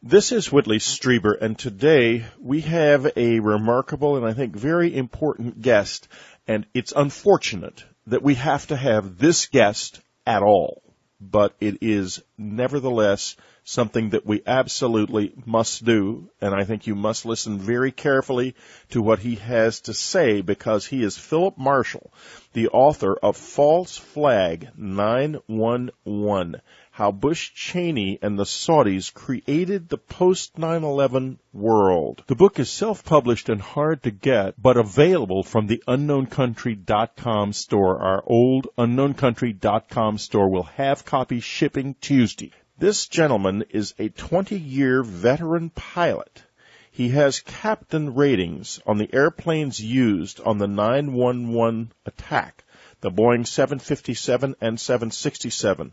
This is Whitley Strieber, and today we have a remarkable and I think very important guest, and it's unfortunate that we have to have this guest at all, but it is nevertheless something that we absolutely must do, and I think you must listen very carefully to what he has to say, because he is Phillip Marshall, the author of False Flag 911, How Bush Cheney and the Saudis Created the Post 9/11 World. The book is self-published and hard to get, but available from the unknowncountry.com store. Our old unknowncountry.com store will have copies shipping Tuesday. This gentleman is a 20-year veteran pilot. He has captain ratings on the airplanes used on the 9/11 attack, the Boeing 757 and 767.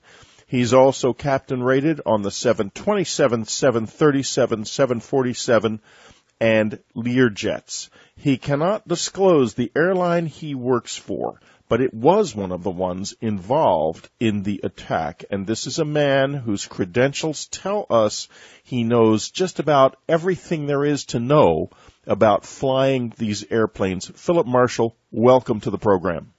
He's also captain rated on the 727, 737, 747, and Learjets. He cannot disclose the airline he works for, but it was one of the ones involved in the attack. And this is a man whose credentials tell us he knows just about everything there is to know about flying these airplanes. Phillip Marshall, welcome to the program.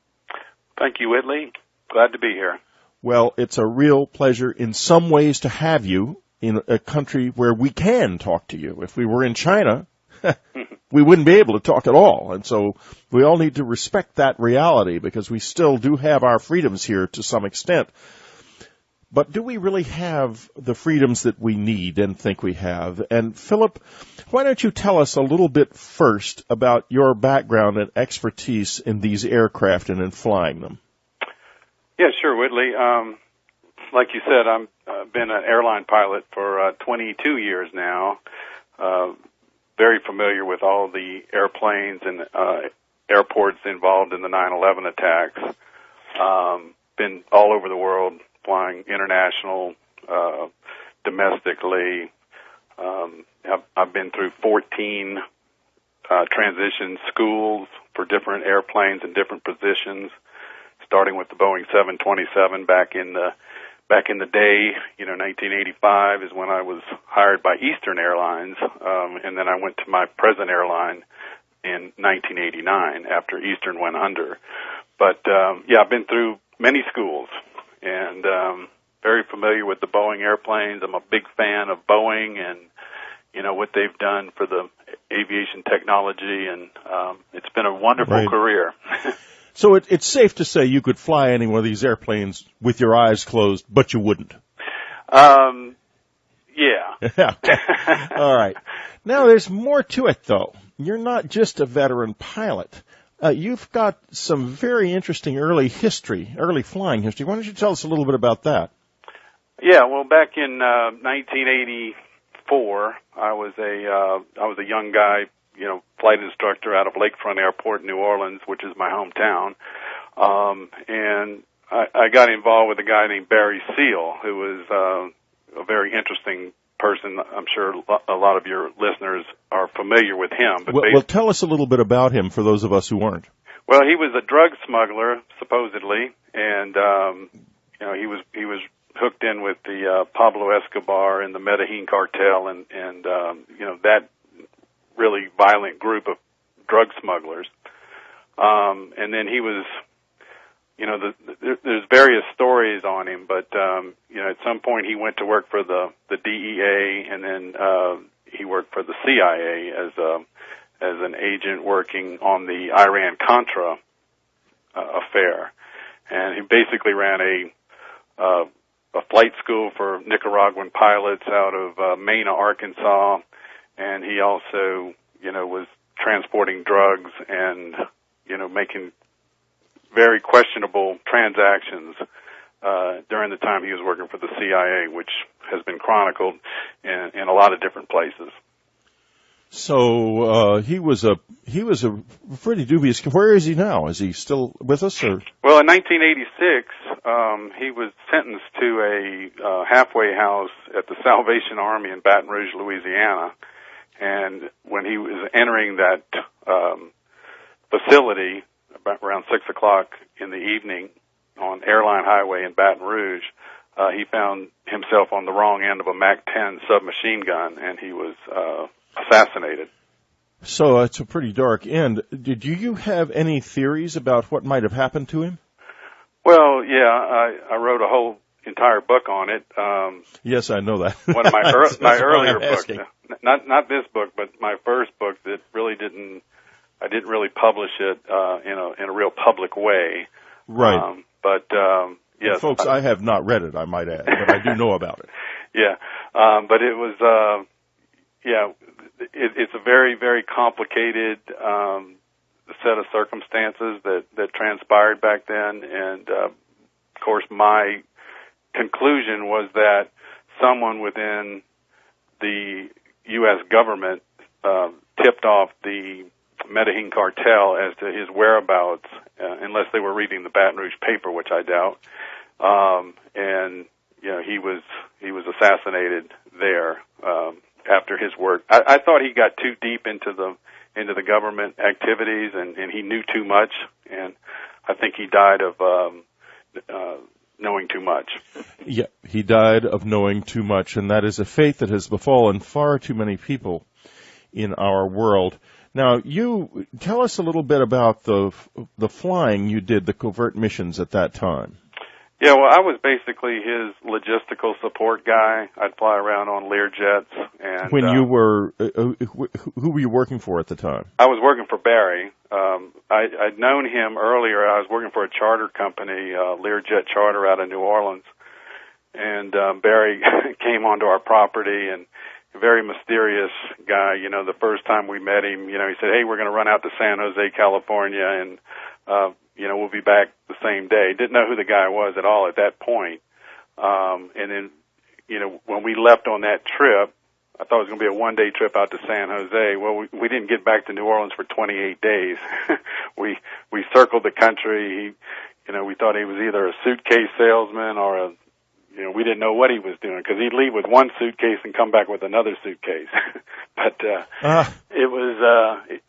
Thank you, Whitley. Glad to be here. Well, it's a real pleasure in some ways to have you in a country where we can talk to you. If we were in China, we wouldn't be able to talk at all. And so we all need to respect that reality, because we still do have our freedoms here to some extent. But do we really have the freedoms that we need and think we have? And Phillip, why don't you tell us a little bit first about your background and expertise in these aircraft and in flying them? Yeah, sure, Whitley. Like you said, I've been an airline pilot for 22 years now. Very familiar with all the airplanes and airports involved in the 9/11 attacks. Been all over the world, flying international, domestically. I've been through 14 transition schools for different airplanes and different positions, starting with the Boeing 727 back in the day. 1985 is when I was hired by Eastern Airlines, and then I went to my present airline in 1989 after Eastern went under. But I've been through many schools and very familiar with the Boeing airplanes. I'm a big fan of Boeing and what they've done for the aviation technology, and it's been a wonderful career. So it's safe to say you could fly any one of these airplanes with your eyes closed, but you wouldn't. Yeah. Okay. All right. Now, there's more to it, though. You're not just a veteran pilot. You've got some very interesting early flying history. Why don't you tell us a little bit about that? Yeah. Well, back in 1984, I was a young guy, flight instructor out of Lakefront Airport, New Orleans, which is my hometown. And I got involved with a guy named Barry Seal, who was a very interesting person. I'm sure a lot of your listeners are familiar with him. But well, tell us a little bit about him for those of us who aren't. Well, he was a drug smuggler, supposedly, and he was hooked in with the Pablo Escobar and the Medellin cartel, and that really violent group of drug smugglers. And then he was, there's various stories on him, but, at some point he went to work for the DEA, and then he worked for the CIA as an agent working on the Iran-Contra affair. And he basically ran a flight school for Nicaraguan pilots out of Mena, Arkansas, and he also, was transporting drugs and, making very questionable transactions during the time he was working for the CIA, which has been chronicled in a lot of different places. So he was a pretty dubious. Where is he now? Is he still with us? Or? Well, in 1986, he was sentenced to a halfway house at the Salvation Army in Baton Rouge, Louisiana. And when he was entering that facility, about around 6 o'clock in the evening on Airline Highway in Baton Rouge, he found himself on the wrong end of a MAC-10 submachine gun, and he was assassinated. So it's a pretty dark end. Did you have any theories about what might have happened to him? Well, yeah, I wrote a whole entire book on it. Yes, I know that. One of my my earlier books, asking. not this book, but my first book that I didn't really publish it in a real public way. Right. Yes, folks, I have not read it, I might add, but I do know about it. Yeah, but it was it's a very, very complicated set of circumstances that transpired back then, and of course my conclusion was that someone within the U.S. government tipped off the Medellin cartel as to his whereabouts, unless they were reading the Baton Rouge paper, which I doubt. And he was assassinated there after his work. I thought he got too deep into the government activities, and he knew too much, and I think he died of knowing too much. Yeah, he died of knowing too much, and that is a fate that has befallen far too many people in our world. Now, you tell us a little bit about the flying you did, the covert missions at that time. Yeah, well, I was basically his logistical support guy. I'd fly around on Learjets. And when you were, who were you working for at the time? I was working for Barry. I'd known him earlier. I was working for a charter company, Learjet Charter out of New Orleans. And Barry came onto our property, and a very mysterious guy. The first time we met him, he said, "Hey, we're going to run out to San Jose, California, and we'll be back the same day." Didn't know who the guy was at all at that point. And then, when we left on that trip, I thought it was going to be a one-day trip out to San Jose. Well, we didn't get back to New Orleans for 28 days. we circled the country. We thought he was either a suitcase salesman or we didn't know what he was doing, because he'd leave with one suitcase and come back with another suitcase. But it was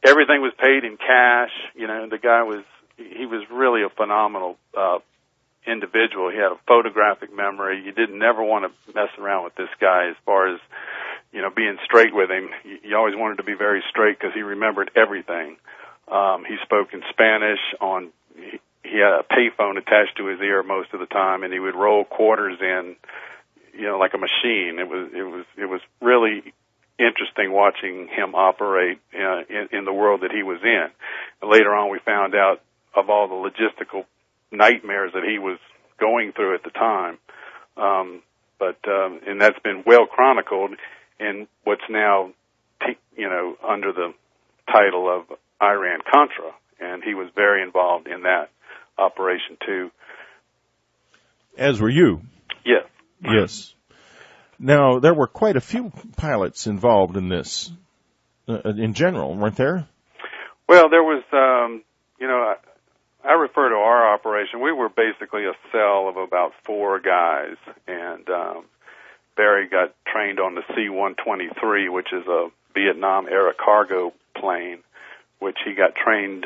everything was paid in cash. The guy was really a phenomenal individual. He had a photographic memory. You didn't never want to mess around with this guy as far as being straight with him. You always wanted to be very straight because he remembered everything. He spoke in Spanish on. He had a payphone attached to his ear most of the time, and he would roll quarters in, like a machine. It was really interesting watching him operate in the world that he was in. And later on, we found out of all the logistical nightmares that he was going through at the time. And that's been well chronicled in what's now, under the title of Iran-Contra, and he was very involved in that operation too. As were you. Yes. Yes. Now, there were quite a few pilots involved in this, in general, weren't there? Well, there was, I refer to our operation. We were basically a cell of about 4 guys, and Barry got trained on the C-123, which is a Vietnam-era cargo plane, which he got trained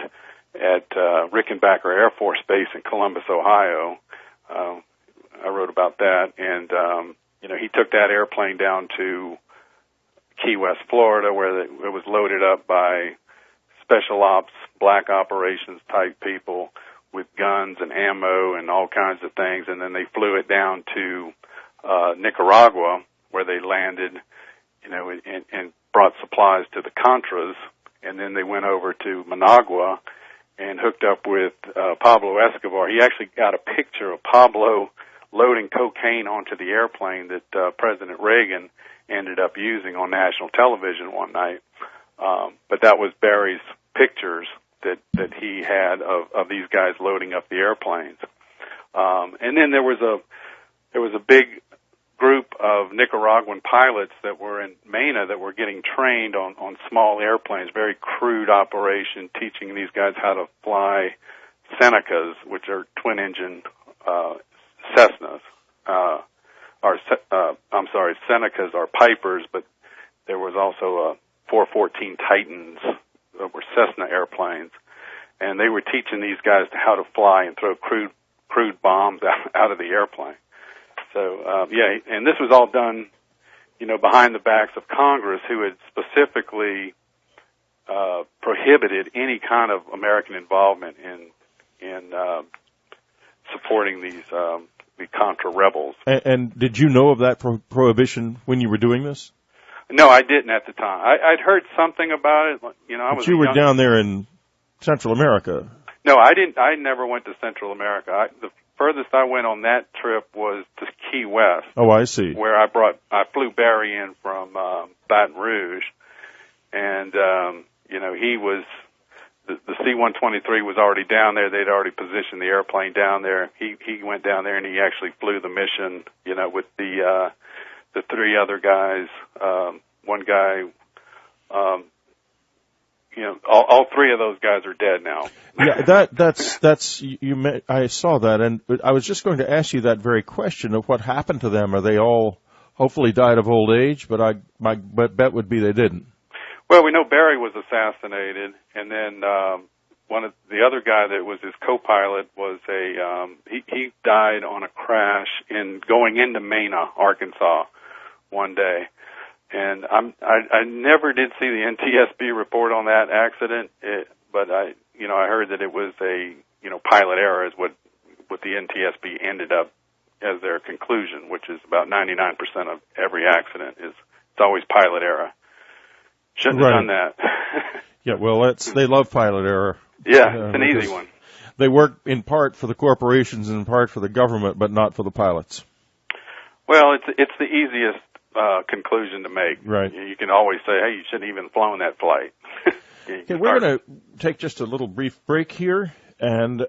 at Rickenbacker Air Force Base in Columbus, Ohio. I wrote about that, and he took that airplane down to Key West, Florida, where it was loaded up by special ops, black operations type people with guns and ammo and all kinds of things, and then they flew it down to Nicaragua, where they landed, and brought supplies to the Contras, and then they went over to Managua and hooked up with Pablo Escobar. He actually got a picture of Pablo loading cocaine onto the airplane that President Reagan ended up using on national television one night. But that was Barry's pictures that he had of these guys loading up the airplanes. And then there was a big group of Nicaraguan pilots that were in Mena that were getting trained on small airplanes, very crude operation, teaching these guys how to fly Senecas, which are twin-engine Cessnas. Senecas are Pipers, but there was also 414 Titans that were Cessna airplanes, and they were teaching these guys how to fly and throw crude bombs out of the airplane. So, yeah, and this was all done, behind the backs of Congress, who had specifically prohibited any kind of American involvement in supporting these the Contra rebels. And did you know of that prohibition when you were doing this? No, I didn't at the time. I'd heard something about it. But you were down there in Central America. No, I didn't. I never went to Central America. The furthest I went on that trip was to Key West. Oh, I see. Where I flew Barry in from Baton Rouge, and he was the C-123 was already down there. They'd already positioned the airplane down there. He went down there and he actually flew the mission, with the three other guys. One guy. All three of those guys are dead now. Yeah, that's you. I saw that, and I was just going to ask you that very question of what happened to them. Are they all hopefully died of old age? But my bet would be they didn't. Well, we know Barry was assassinated, and then one of the other guy that was his co-pilot was he died on a crash going into Mena, Arkansas, one day. And I never did see the NTSB report on that accident, but I heard that it was a pilot error is what the NTSB ended up as their conclusion, which is about 99% of every accident it's always pilot error. Shouldn't have done that. Yeah, well, they love pilot error. Yeah, it's an easy one. They work in part for the corporations and in part for the government, but not for the pilots. Well, it's the easiest conclusion to make. Right. You can always say, hey, you shouldn't even flown that flight. Okay, we're going to take just a little brief break here, and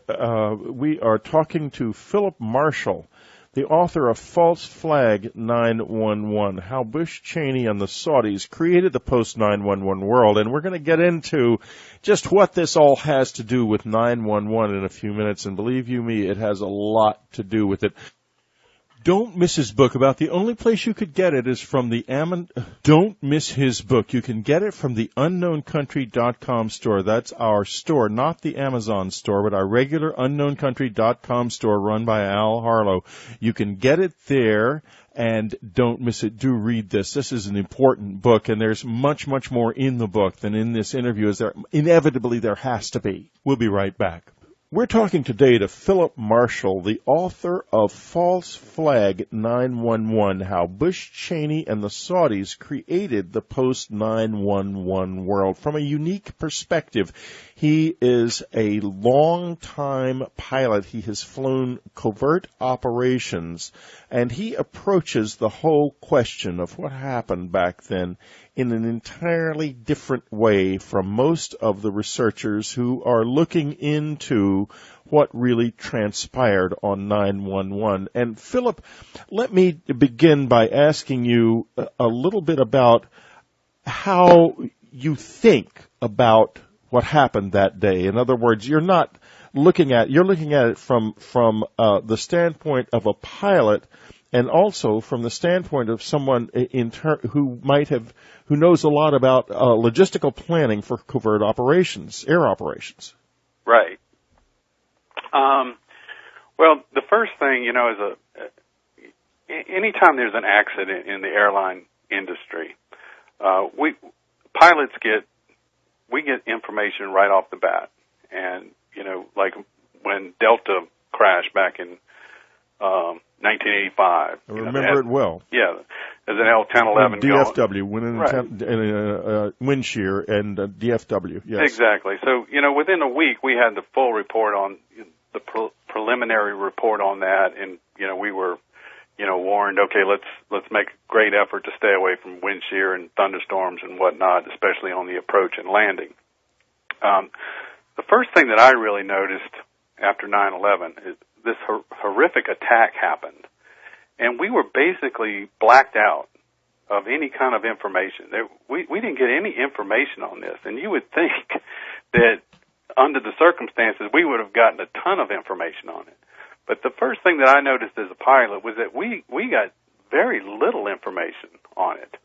we are talking to Phillip Marshall, the author of False Flag 911, How Bush, Cheney, and the Saudis Created the Post-911 World. And we're going to get into just what this all has to do with 911 in a few minutes, and believe you me, it has a lot to do with it. Don't miss his book. About the only place you could get it is from the Don't miss his book. You can get it from the unknowncountry.com store. That's our store, not the Amazon store, but our regular unknowncountry.com store run by Al Harlow. You can get it there, and don't miss it. Do read this. This is an important book, and there's much, much more in the book than in this interview, as there inevitably there has to be. We'll be right back. We're talking today to Phillip Marshall, the author of False Flag 911, How Bush, Cheney, and the Saudis Created the Post-911 World. From a unique perspective, he is a long-time pilot. He has flown covert operations, and he approaches the whole question of what happened back then in an entirely different way from most of the researchers who are looking into what really transpired on 911. And Phillip, let me begin by asking you a little bit about how you think about what happened that day. In other words, you're looking at it from the standpoint of a pilot, and also from the standpoint of someone who knows a lot about logistical planning for covert operations, air operations. Right. Well, the first thing, is anytime there's an accident in the airline industry, pilots get information right off the bat. And, like when Delta crashed back in 1985. I remember it well. Yeah, as an L-1011 DFW, wind shear and DFW, yes. Exactly. So, within a week we had the full report on the preliminary report on that, and, we were, warned, okay, let's make a great effort to stay away from wind shear and thunderstorms and whatnot, especially on the approach and landing. The first thing that I really noticed after 9/11 is this horrific attack happened, and we were basically blacked out of any kind of information. We didn't get any information on this, and you would think that under the circumstances we would have gotten a ton of information on it. But the first thing that I noticed as a pilot was that we got very little information on it.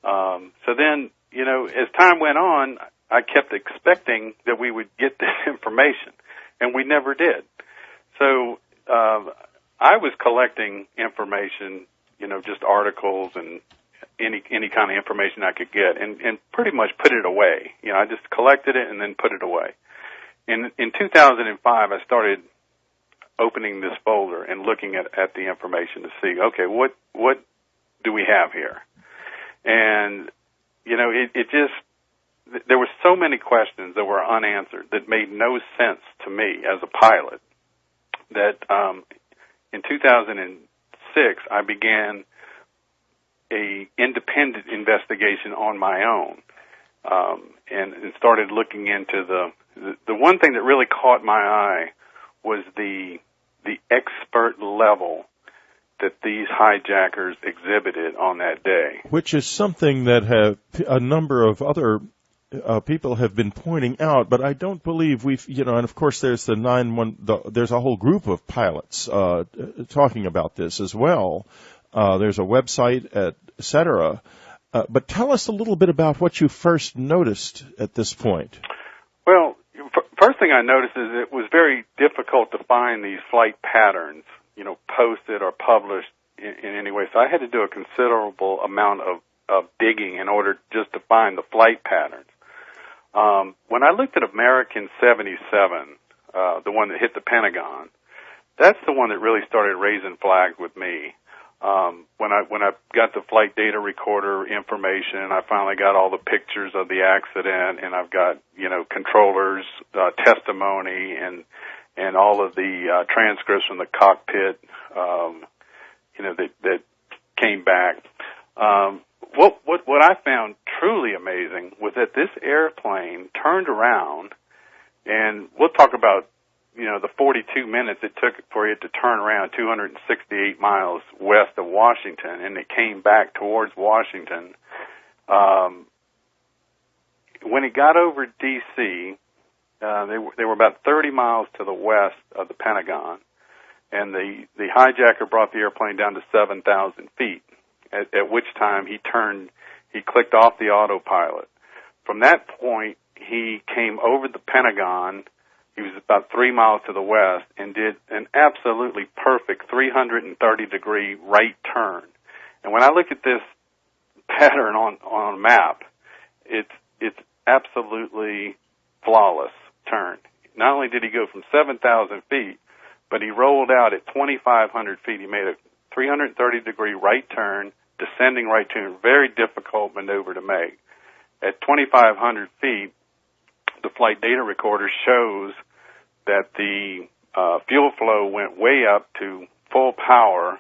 So then, as time went on, I kept expecting that we would get this information, and we never did. So I was collecting information, just articles and any kind of information I could get, and pretty much put it away. I just collected it and then put it away. In 2005, I started opening this folder and looking at the information to see, okay, what do we have here? And it just, there were so many questions that were unanswered that made no sense to me as a pilot that in 2006 I began a independent investigation on my own, and started looking into the one thing that really caught my eye was the expert level that these hijackers exhibited on that day. Which is something that a number of other people have been pointing out, but I don't believe we've, and of course there's there's a whole group of pilots talking about this as well. There's a website, et cetera. But tell us a little bit about what you first noticed at this point. Well, first thing I noticed is it was very difficult to find these flight patterns, posted or published in any way. So I had to do a considerable amount of digging in order just to find the flight patterns. When I looked at American 77, the one that hit the Pentagon, that's the one that really started raising flags with me. When I got the flight data recorder information, I finally got all the pictures of the accident, and I've got controllers' testimony and all of the transcripts from the cockpit, that came back. What I found truly amazing was that this airplane turned around, and we'll talk about the 42 minutes it took for it to turn around 268 miles west of Washington, and it came back towards Washington. When it got over D.C., they were about 30 miles to the west of the Pentagon, and the hijacker brought the airplane down to 7,000 feet, at which time he clicked off the autopilot. From that point, he came over the Pentagon. He was about 3 miles to the west and did an absolutely perfect 330-degree right turn. And when I look at this pattern on a map, it's absolutely flawless turn. Not only did he go from 7,000 feet, but he rolled out at 2,500 feet. He made a 330-degree right turn, descending right turn, very difficult maneuver to make. At 2,500 feet, the flight data recorder shows that the fuel flow went way up to full power,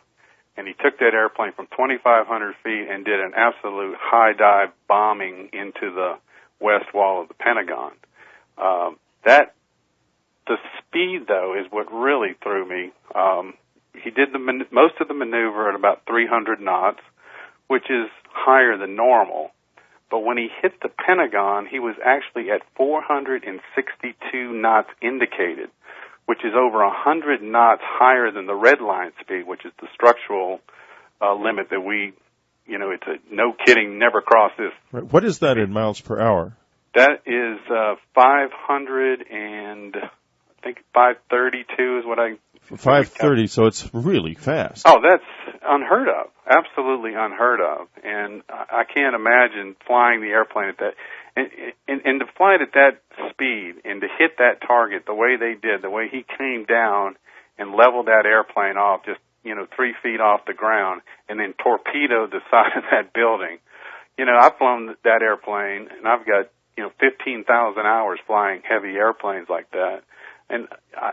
and he took that airplane from 2,500 feet and did an absolute high dive bombing into the west wall of the Pentagon. The speed, though, is what really threw me. He did most of the maneuver at about 300 knots, which is higher than normal. But when he hit the Pentagon, he was actually at 462 knots indicated, which is over 100 knots higher than the red line speed, which is the structural limit that we, it's a no kidding, never cross this. Right. What is that in miles per hour? That is 500 and I think 532 is what I... 530, so it's really fast. Oh, that's unheard of. Absolutely unheard of. And I can't imagine flying the airplane at that. And to fly it at that speed and to hit that target the way they did, the way he came down and leveled that airplane off just, 3 feet off the ground and then torpedoed the side of that building. I've flown that airplane, and I've got, 15,000 hours flying heavy airplanes like that. And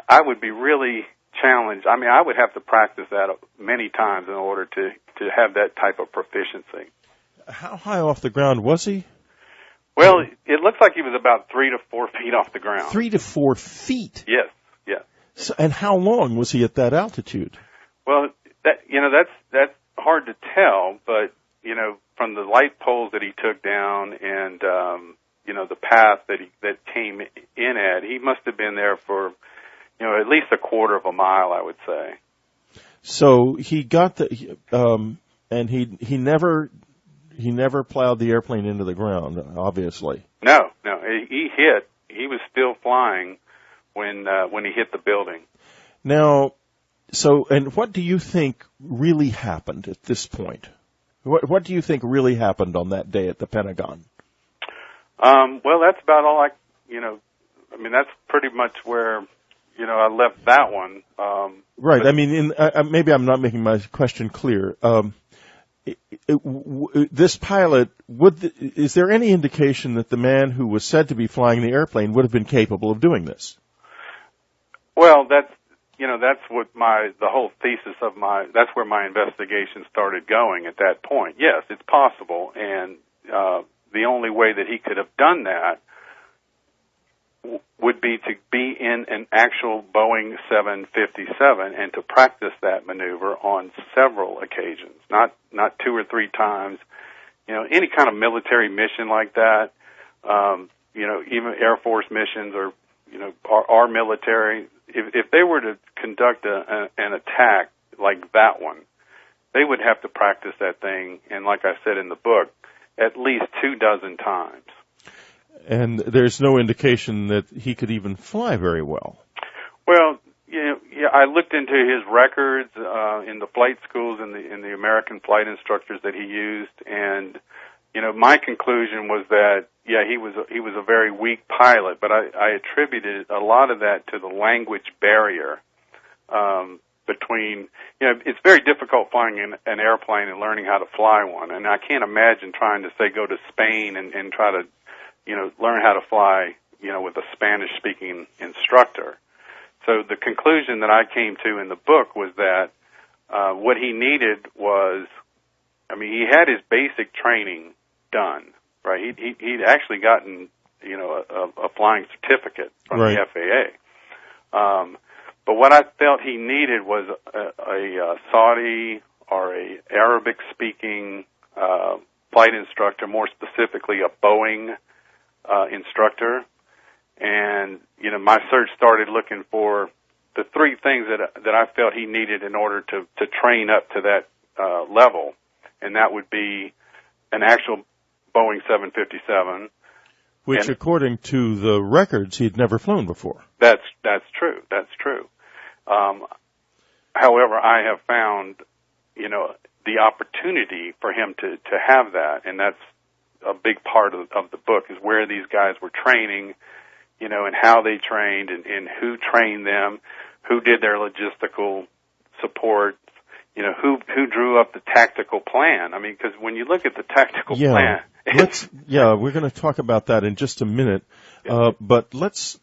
I would be really challenged. I mean, I would have to practice that many times in order to have that type of proficiency. How high off the ground was he? Well, it looks like he was about 3 to 4 feet off the ground. 3 to 4 feet? Yes. So, and how long was he at that altitude? Well, that's hard to tell, but, from the light poles that he took down and, the path that came in at, he must have been there for, at least a quarter of a mile, I would say. So he got and he never plowed the airplane into the ground, obviously. No, he hit. He was still flying when he hit the building. Now, And what do you think really happened at this point? What do you think really happened on that day at the Pentagon? Well, that's about all that's pretty much where, I left that one. Right. I mean, maybe I'm not making my question clear. This pilot, is there any indication that the man who was said to be flying the airplane would have been capable of doing this? Well, that's what the whole thesis of that's where my investigation started going at that point. Yes, it's possible, and the only way that he could have done that would be to be in an actual Boeing 757 and to practice that maneuver on several occasions, not 2 or 3 times. Any kind of military mission like that, even Air Force missions or, our military, if they were to conduct an attack like that one, they would have to practice that thing, and like I said in the book, at least 24 times. And there's no indication that he could even fly very well. Well, I looked into his records in the flight schools and in the American flight instructors that he used, and my conclusion was that he was a very weak pilot, but I attributed a lot of that to the language barrier between. It's very difficult flying an airplane and learning how to fly one, and I can't imagine trying to go to Spain and try to learn how to fly, with a Spanish-speaking instructor. So the conclusion that I came to in the book was that what he needed was, he had his basic training done, right? He'd actually gotten, a flying certificate from right. the FAA. But what I felt he needed was a Saudi or a Arabic-speaking flight instructor, more specifically a Boeing instructor, and my search started looking for the 3 things that I felt he needed in order to train up to that level, and that would be an actual Boeing 757, which, according to the records, he'd never flown before. That's true. That's true. However, I have found the opportunity for him to have that, and that's a big part of the book, is where these guys were training, and how they trained, and who trained them, who did their logistical support, who drew up the tactical plan. Because when you look at the tactical plan, we're going to talk about that in just a minute. But let's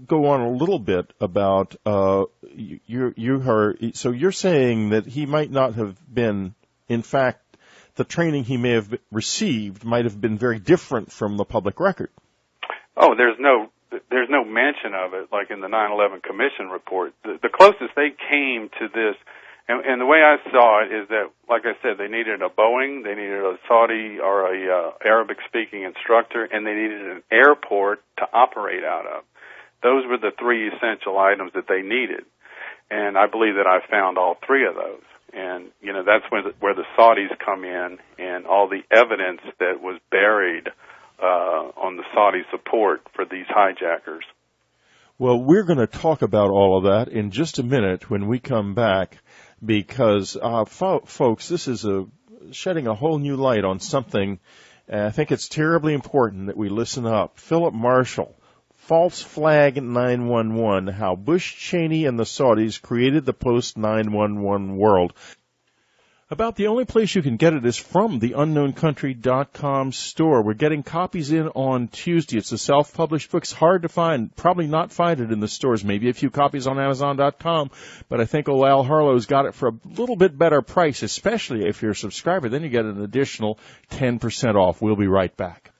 go on a little bit about so you're saying that he might not have been, in fact, the training he may have received might have been very different from the public record. Oh, there's no mention of it, like in the 9/11 Commission report. The closest they came to this, and the way I saw it is that, like I said, they needed a Boeing, they needed a Saudi or a Arabic-speaking instructor, and they needed an airport to operate out of. Those were the 3 essential items that they needed, and I believe that I found all 3 of those. And, that's where the Saudis come in, and all the evidence that was buried on the Saudi support for these hijackers. Well, we're going to talk about all of that in just a minute when we come back, because, folks, this is shedding a whole new light on something. I think it's terribly important that we listen up. Phillip Marshall, False Flag 911, How Bush, Cheney, and the Saudis Created the Post-911 World. About the only place you can get it is from the unknowncountry.com store. We're getting copies in on Tuesday. It's a self-published book. It's hard to find. Probably not find it in the stores. Maybe a few copies on Amazon.com. But I think old Al Harlow's got it for a little bit better price, especially if you're a subscriber. Then you get an additional 10% off. We'll be right back.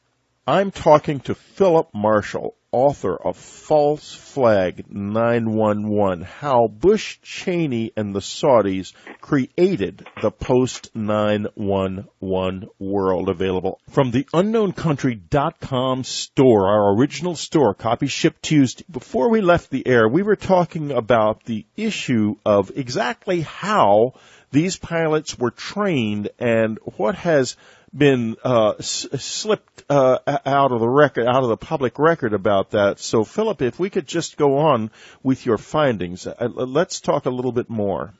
I'm talking to Phillip Marshall, author of False Flag 911, How Bush, Cheney, and the Saudis Created the Post-911 World, available from the unknowncountry.com store, our original store, copy shipped Tuesday. Before we left the air, we were talking about the issue of exactly how these pilots were trained and what has been slipped out of the record, out of the public record about that. So, Phillip, if we could just go on with your findings, let's talk a little bit more.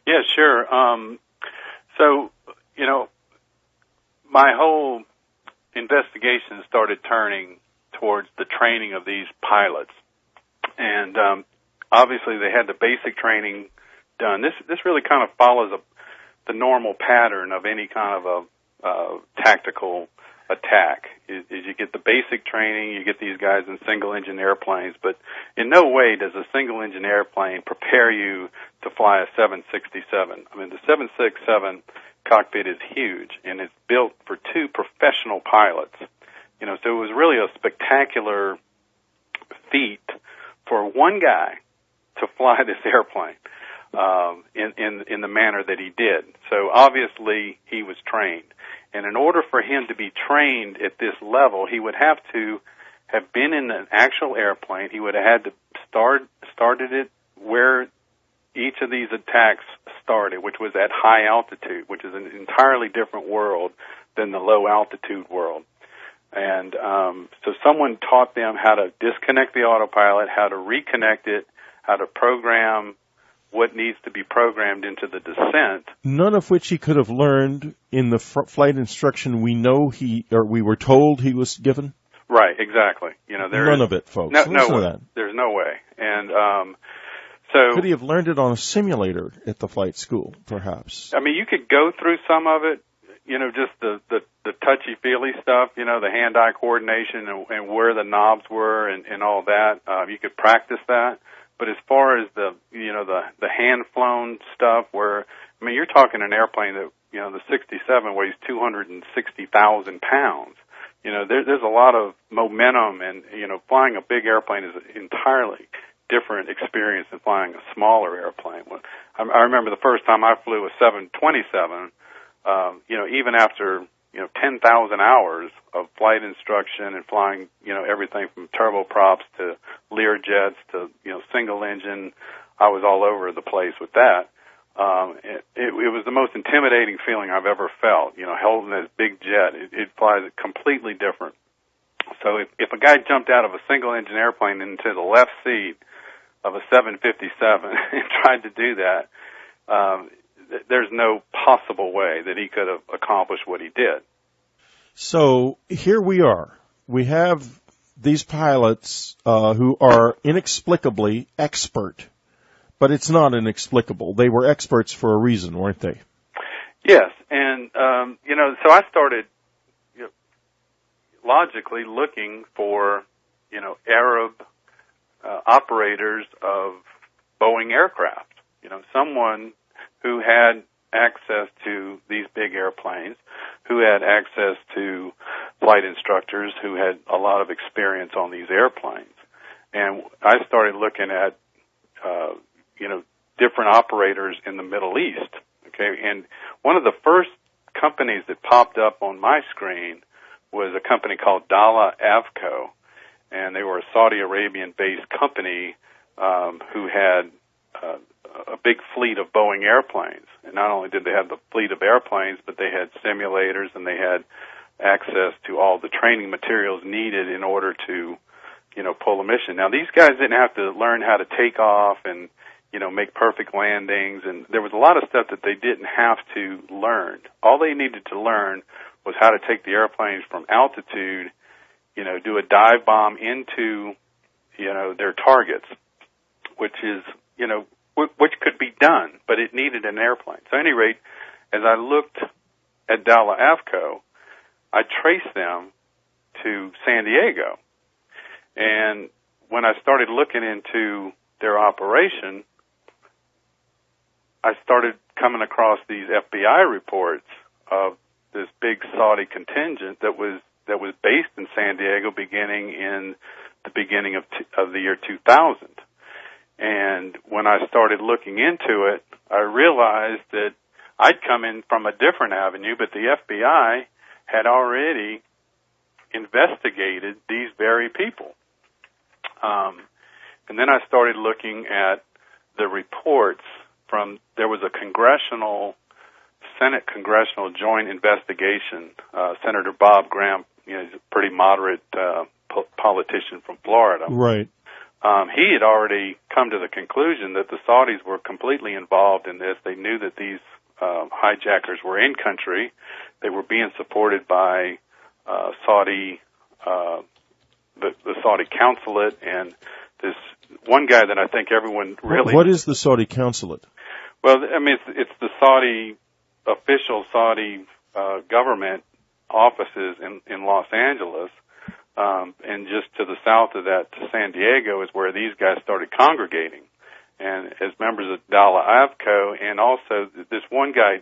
Yeah, sure. So, my whole investigation started turning towards the training of these pilots, and obviously they had the basic training done. This really kind of follows the normal pattern of any kind of a tactical attack. Is you get the basic training, you get these guys in single-engine airplanes, but in no way does a single-engine airplane prepare you to fly a 767. I mean, the 767 cockpit is huge, and it's built for two professional pilots. So it was really a spectacular feat for one guy to fly this airplane in the manner that he did. So obviously he was trained. And in order for him to be trained at this level, he would have to have been in an actual airplane. He would have had to started it where each of these attacks started, which was at high altitude, which is an entirely different world than the low altitude world. And so someone taught them how to disconnect the autopilot, how to reconnect it, how to program what needs to be programmed into the descent. None of which he could have learned in the flight instruction we were told he was given? Right, exactly. None of it, folks. There's no way. And so could he have learned it on a simulator at the flight school, perhaps? I mean, you could go through some of it, just the touchy-feely stuff, the hand-eye coordination and where the knobs were and all that. You could practice that. But as far as the hand-flown stuff you're talking an airplane that, the 67 weighs 260,000 pounds. There's a lot of momentum, and, flying a big airplane is an entirely different experience than flying a smaller airplane. I remember the first time I flew a 727, even after 10,000 hours of flight instruction and flying, everything from turboprops to Learjets to, single engine. I was all over the place with that. It was the most intimidating feeling I've ever felt, holding this big jet. It flies completely different. So if a guy jumped out of a single engine airplane into the left seat of a 757 and tried to do that, there's no possible way that he could have accomplished what he did. So here we are. We have these pilots who are inexplicably expert, but it's not inexplicable. They were experts for a reason, weren't they? Yes, and so I started logically looking for Arab operators of Boeing aircraft. Someone who had access to these big airplanes, who had access to flight instructors who had a lot of experience on these airplanes. And I started looking at, different operators in the Middle East. Okay, and one of the first companies that popped up on my screen was a company called Dala Avco, and they were a Saudi Arabian-based company who had a big fleet of Boeing airplanes. And not only did they have the fleet of airplanes, but they had simulators and they had access to all the training materials needed in order to, pull a mission. Now, these guys didn't have to learn how to take off and, make perfect landings, and there was a lot of stuff that they didn't have to learn. All they needed to learn was how to take the airplanes from altitude, do a dive bomb into, their targets, which is, which could be done, but it needed an airplane. So at any rate, as I looked at Dala Avco, I traced them to San Diego. And when I started looking into their operation, I started coming across these FBI reports of this big Saudi contingent that was based in San Diego beginning in the beginning of the year 2000. And when I started looking into it, I realized that I'd come in from a different avenue, but the FBI had already investigated these very people. And then I started looking at the reports there was a congressional Senate Congressional Joint Investigation. Senator Bob Graham, he's a pretty moderate politician from Florida. Right. He had already come to the conclusion that the Saudis were completely involved in this. They knew that these hijackers were in country. They were being supported by Saudi, the Saudi consulate, and this one guy that I think everyone really... What is the Saudi consulate? Well, I mean, it's the Saudi, official Saudi government offices in Los Angeles, and just to the south of that, to San Diego, is where these guys started congregating. And as members of Dala Avco, and also this one guy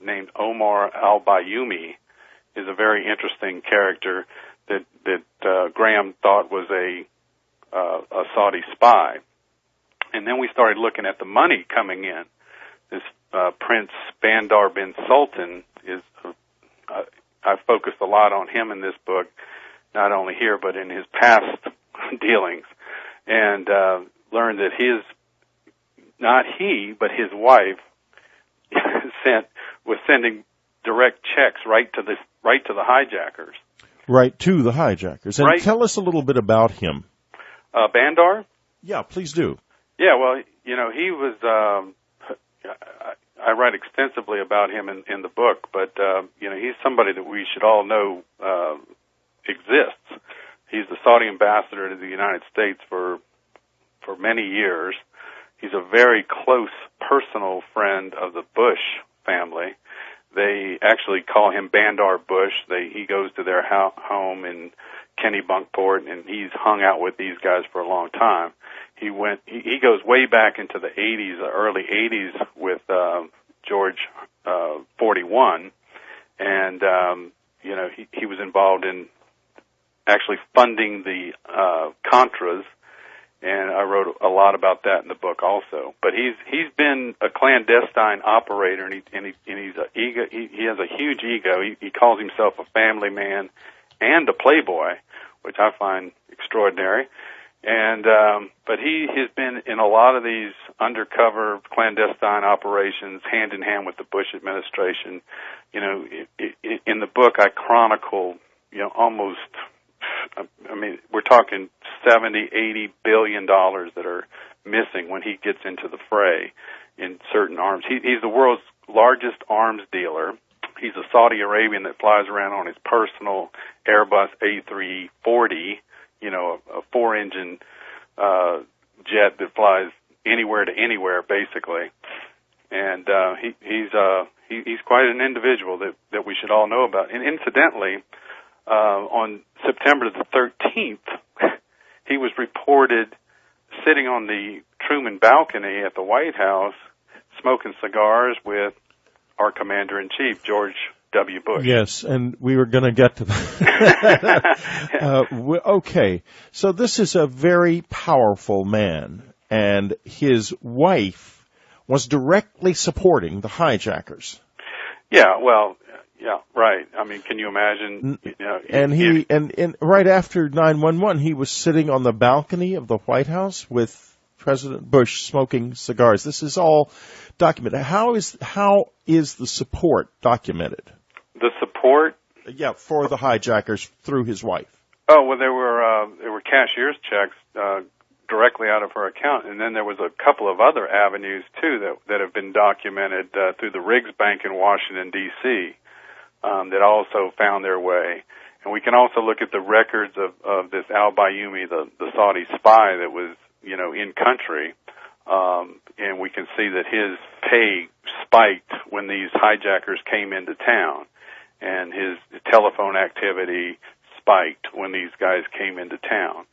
named Omar al-Bayoumi is a very interesting character that Graham thought was a Saudi spy. And then we started looking at the money coming in. This Prince Bandar bin Sultan is, I focused a lot on him in this book, not only here but in his past dealings, and learned that not he, but his wife was sending direct checks right to the hijackers. Right to the hijackers. And right. Tell us a little bit about him. Bandar? Yeah, please do. Yeah, well, he was, I write extensively about him in the book, but, he's somebody that we should all know exists. He's the Saudi ambassador to the United States for many years. He's a very close personal friend of the Bush family. They actually call him Bandar Bush. He goes to their home in Kennebunkport, and he's hung out with these guys for a long time. He goes way back into the 80s, the early 80s with George 41, and he was involved in actually funding the Contras, and I wrote a lot about that in the book also. But he's been a clandestine operator, and he has a huge ego. He calls himself a family man and a playboy, which I find extraordinary. And but he has been in a lot of these undercover clandestine operations, hand in hand with the Bush administration. In the book, I chronicle, almost. I mean, we're talking $70-80 billion that are missing when he gets into the fray in certain arms. He's the world's largest arms dealer. He's a Saudi Arabian that flies around on his personal Airbus A340, a four-engine jet that flies anywhere to anywhere, basically. And he's quite an individual that we should all know about. And incidentally, on September the 13th, he was reported sitting on the Truman balcony at the White House smoking cigars with our Commander-in-Chief, George W. Bush. Yes, and we were going to get to that. Okay, so this is a very powerful man, and his wife was directly supporting the hijackers. Yeah, well, yeah, right. I mean, can you imagine? And right after 9/11, he was sitting on the balcony of the White House with President Bush smoking cigars. This is all documented. How is the support documented? The support? Yeah, for the hijackers through his wife. Oh, well, there were cashier's checks directly out of her account, and then there was a couple of other avenues too that have been documented through the Riggs Bank in Washington D.C. That also found their way. And we can also look at the records of this al-Bayoumi, the Saudi spy that was, in country, and we can see that his pay spiked when these hijackers came into town, and his telephone activity spiked when these guys came into town.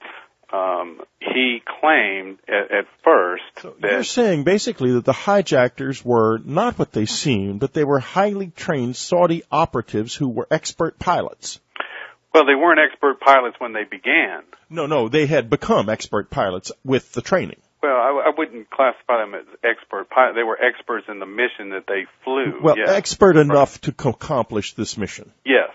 He claimed at first that... You're saying basically that the hijackers were not what they seemed, but they were highly trained Saudi operatives who were expert pilots. Well, they weren't expert pilots when they began. No, they had become expert pilots with the training. Well, I wouldn't classify them as expert pilots. They were experts in the mission that they flew. Well, yes. Expert enough to accomplish this mission. Yes.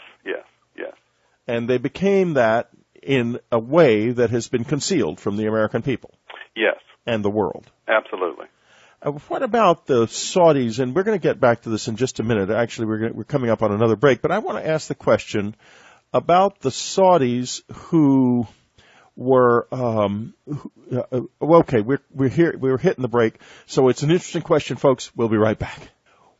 And they became that in a way that has been concealed from the American people. Yes. And the world. Absolutely. What about the Saudis? And we're going to get back to this in just a minute. Actually, we're coming up on another break. But I want to ask the question about the Saudis who were okay. We're here. We're hitting the break. So it's an interesting question, folks. We'll be right back.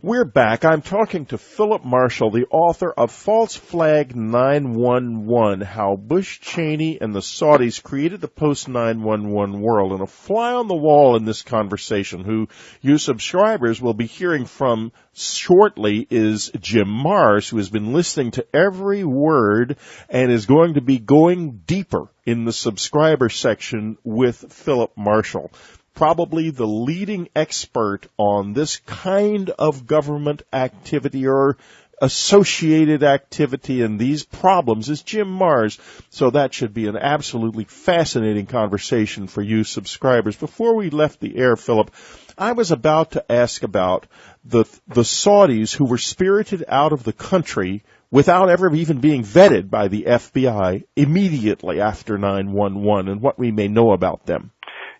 We're back. I'm talking to Phillip Marshall, the author of False Flag 911, How Bush, Cheney, and the Saudis Created the Post-911 World. And a fly on the wall in this conversation, who you subscribers will be hearing from shortly, is Jim Mars, who has been listening to every word and is going to be going deeper in the subscriber section with Phillip Marshall. Probably the leading expert on this kind of government activity or associated activity and these problems is Jim Mars. So that should be an absolutely fascinating conversation for you subscribers. Before we left the air, Phillip, I was about to ask about the Saudis who were spirited out of the country without ever even being vetted by the FBI immediately after 9/11 and what we may know about them.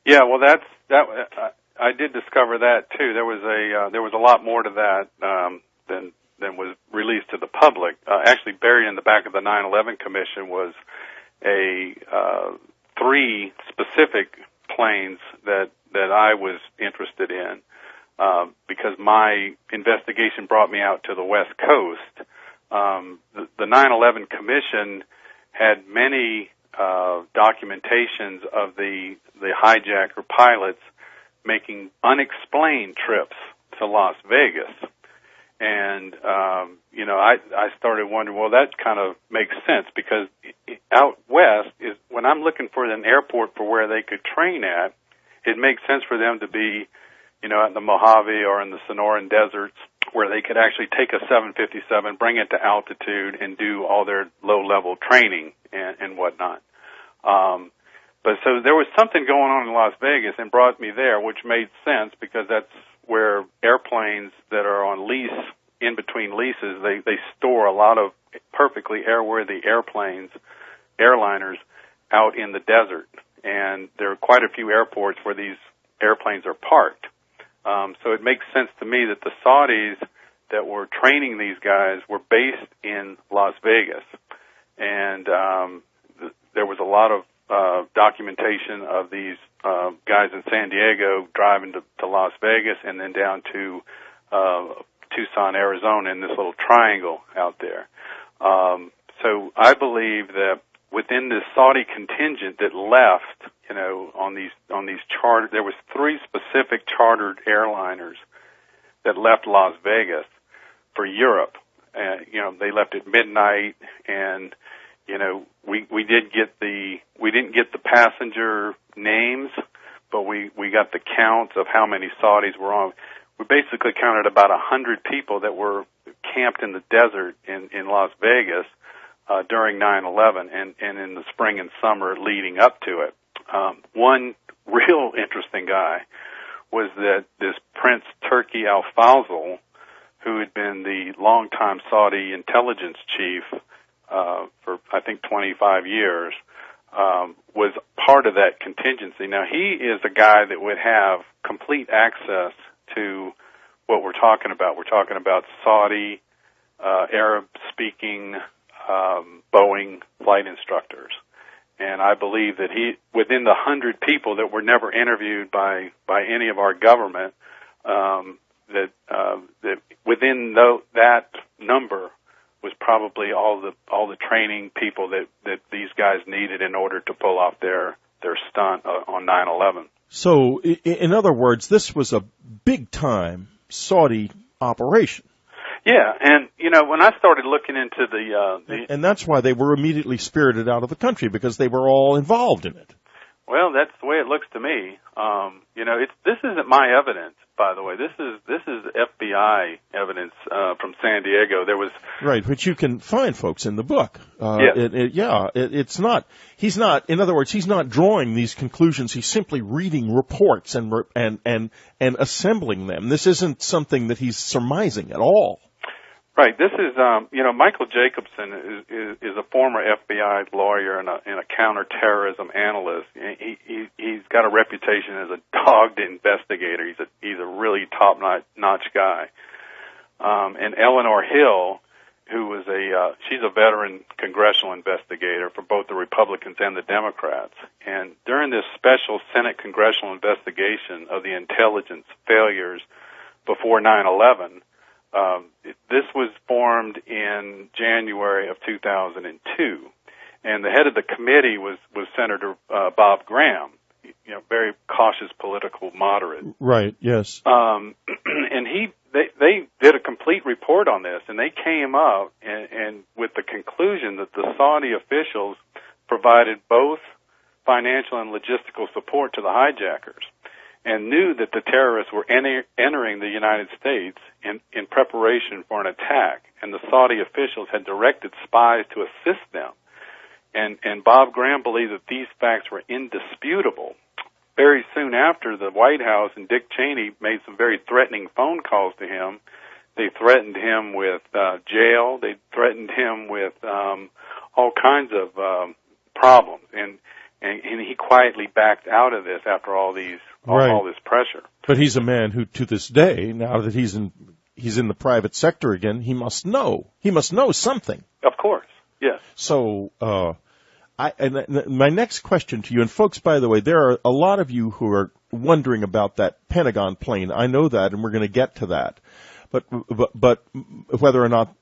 Yeah, well, I did discover that too. There was a lot more to that than was released to the public. Actually, buried in the back of the 9/11 Commission was three specific planes that I was interested in because my investigation brought me out to the West Coast. The 9/11 Commission had many documentations of the hijacker pilots making unexplained trips to Las Vegas. And, I started wondering, well, that kind of makes sense because out west is when I'm looking for an airport for where they could train at, it makes sense for them to be, out in the Mojave or in the Sonoran deserts where they could actually take a 757, bring it to altitude and do all their low-level training and whatnot. But so there was something going on in Las Vegas and brought me there, which made sense because that's where airplanes that are on lease, in between leases, they store a lot of perfectly airworthy airliners out in the desert. And there are quite a few airports where these airplanes are parked. So it makes sense to me that the Saudis that were training these guys were based in Las Vegas. And there was a lot of documentation of these guys in San Diego driving to Las Vegas and then down to Tucson, Arizona, in this little triangle out there. So I believe that within this Saudi contingent that left, on these chartered, there was three specific chartered airliners that left Las Vegas for Europe. They left at midnight, and we didn't get the passenger names, but we got the counts of how many Saudis were on. We basically counted about 100 people that were camped in the desert in Las Vegas during 9/11 and in the spring and summer leading up to it. One real interesting guy was that this Prince Turki Al Fazl, who had been the longtime Saudi intelligence chief for I think 25 years, was part of that contingency. Now, he is a guy that would have complete access to what we're talking about. We're talking about Saudi, Arab-speaking Boeing flight instructors. And I believe that within the 100 people that were never interviewed by any of our government, that within that number was probably all the training people that these guys needed in order to pull off their stunt on 9/11. So, in other words, this was a big-time Saudi operation. Yeah, and when I started looking into the and that's why they were immediately spirited out of the country, because they were all involved in it. Well, that's the way it looks to me. This isn't my evidence, by the way. This is FBI evidence from San Diego. There was right, which you can find, folks, in the book. Yes. It's not. He's not. In other words, he's not drawing these conclusions. He's simply reading reports and assembling them. This isn't something that he's surmising at all. Right. This is, Michael Jacobson is a former FBI lawyer and a counterterrorism analyst. He's got a reputation as a dogged investigator. He's a really top-notch guy. And Eleanor Hill, who was she's a veteran congressional investigator for both the Republicans and the Democrats. And during this special Senate congressional investigation of the intelligence failures before 9/11, this was formed in January of 2002, and the head of the committee was Senator Bob Graham, very cautious political moderate. Right. Yes. And they did a complete report on this, and they came up and with the conclusion that the Saudi officials provided both financial and logistical support to the hijackers, and knew that the terrorists were entering the United States in preparation for an attack, and the Saudi officials had directed spies to assist them. And Bob Graham believed that these facts were indisputable. Very soon after, the White House and Dick Cheney made some very threatening phone calls to him. They threatened him with jail. They threatened him with all kinds of problems. And he quietly backed out of this after all this pressure. But he's a man who, to this day, now that he's in the private sector again, he must know. He must know something. Of course, yes. So, my next question to you, and folks, by the way, there are a lot of you who are wondering about that Pentagon plane. I know that, and we're going to get to that. But whether or not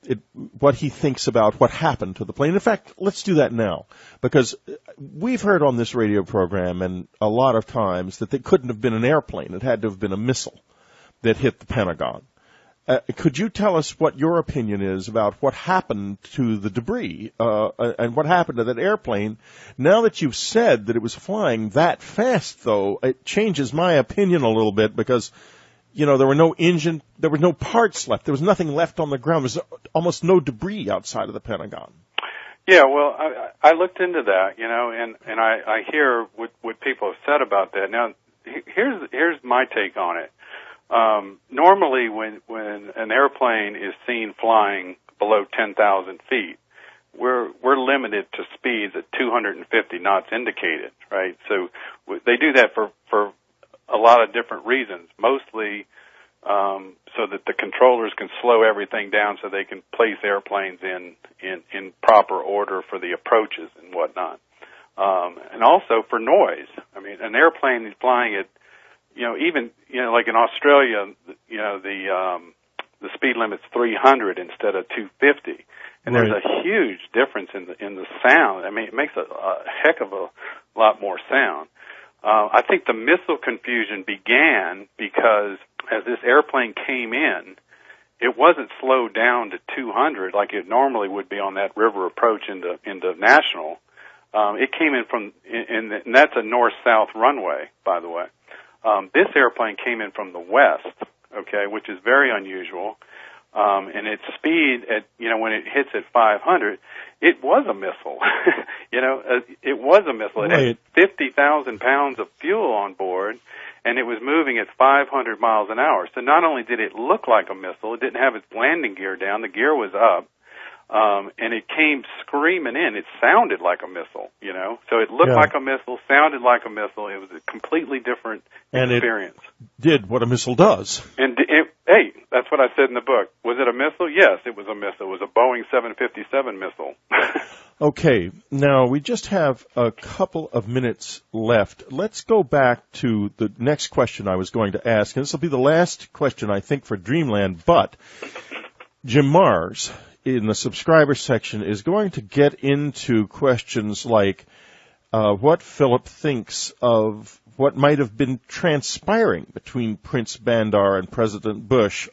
what he thinks about what happened to the plane. In fact, let's do that now, because we've heard on this radio program and a lot of times that it couldn't have been an airplane. It had to have been a missile that hit the Pentagon. Could you tell us what your opinion is about what happened to the debris and what happened to that airplane? Now that you've said that it was flying that fast, though, it changes my opinion a little bit, because there were no engine, there were no parts left. There was nothing left on the ground. There was almost no debris outside of the Pentagon. Yeah, well, I looked into that, and I hear what people have said about that. Now, here's my take on it. Normally, when an airplane is seen flying below 10,000 feet, we're limited to speeds at 250 knots indicated, right? So they do that for a lot of different reasons, mostly so that the controllers can slow everything down so they can place airplanes in proper order for the approaches and whatnot. And also for noise. I mean, an airplane is flying at, like in Australia, the speed limit's 300 instead of 250. And right. There's a huge difference in the sound. I mean, it makes a heck of a lot more sound. I think the missile confusion began because as this airplane came in, it wasn't slowed down to 200 like it normally would be on that river approach into National. It came in and that's a north-south runway, by the way. This airplane came in from the west, okay, which is very unusual. And its speed when it hits at 500, it was a missile. It was a missile. It had 50,000 pounds of fuel on board, and it was moving at 500 miles an hour. So not only did it look like a missile, it didn't have its landing gear down. The gear was up, and it came screaming in. It sounded like a missile, So it looked like a missile, sounded like a missile. It was a completely different experience. It did what a missile does. And hey, that's what I said in the book. Was it a missile? Yes, it was a missile. It was a Boeing 757 missile. Okay, now we just have a couple of minutes left. Let's go back to the next question I was going to ask, and this will be the last question, I think, for Dreamland, but Jim Mars, in the subscriber section, is going to get into questions like what Philip thinks of what might have been transpiring between Prince Bandar and President Bush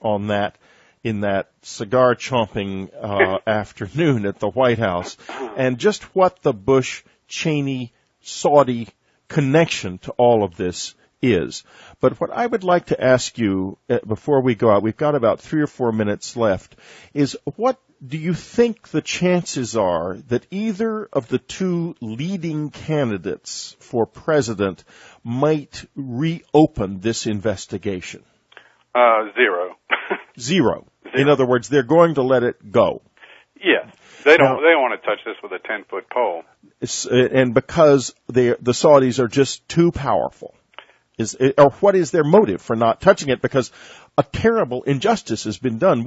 in that cigar-chomping afternoon at the White House, and just what the Bush-Cheney-Saudi connection to all of this is. But what I would like to ask you before we go out, we've got about 3 or 4 minutes left, is what do you think the chances are that either of the two leading candidates for president might reopen this investigation? Zero. Zero. In other words, they're going to let it go. Yes. They don't want to touch this with a 10-foot pole. And because the Saudis are just too powerful. Or what is their motive for not touching it? Because a terrible injustice has been done.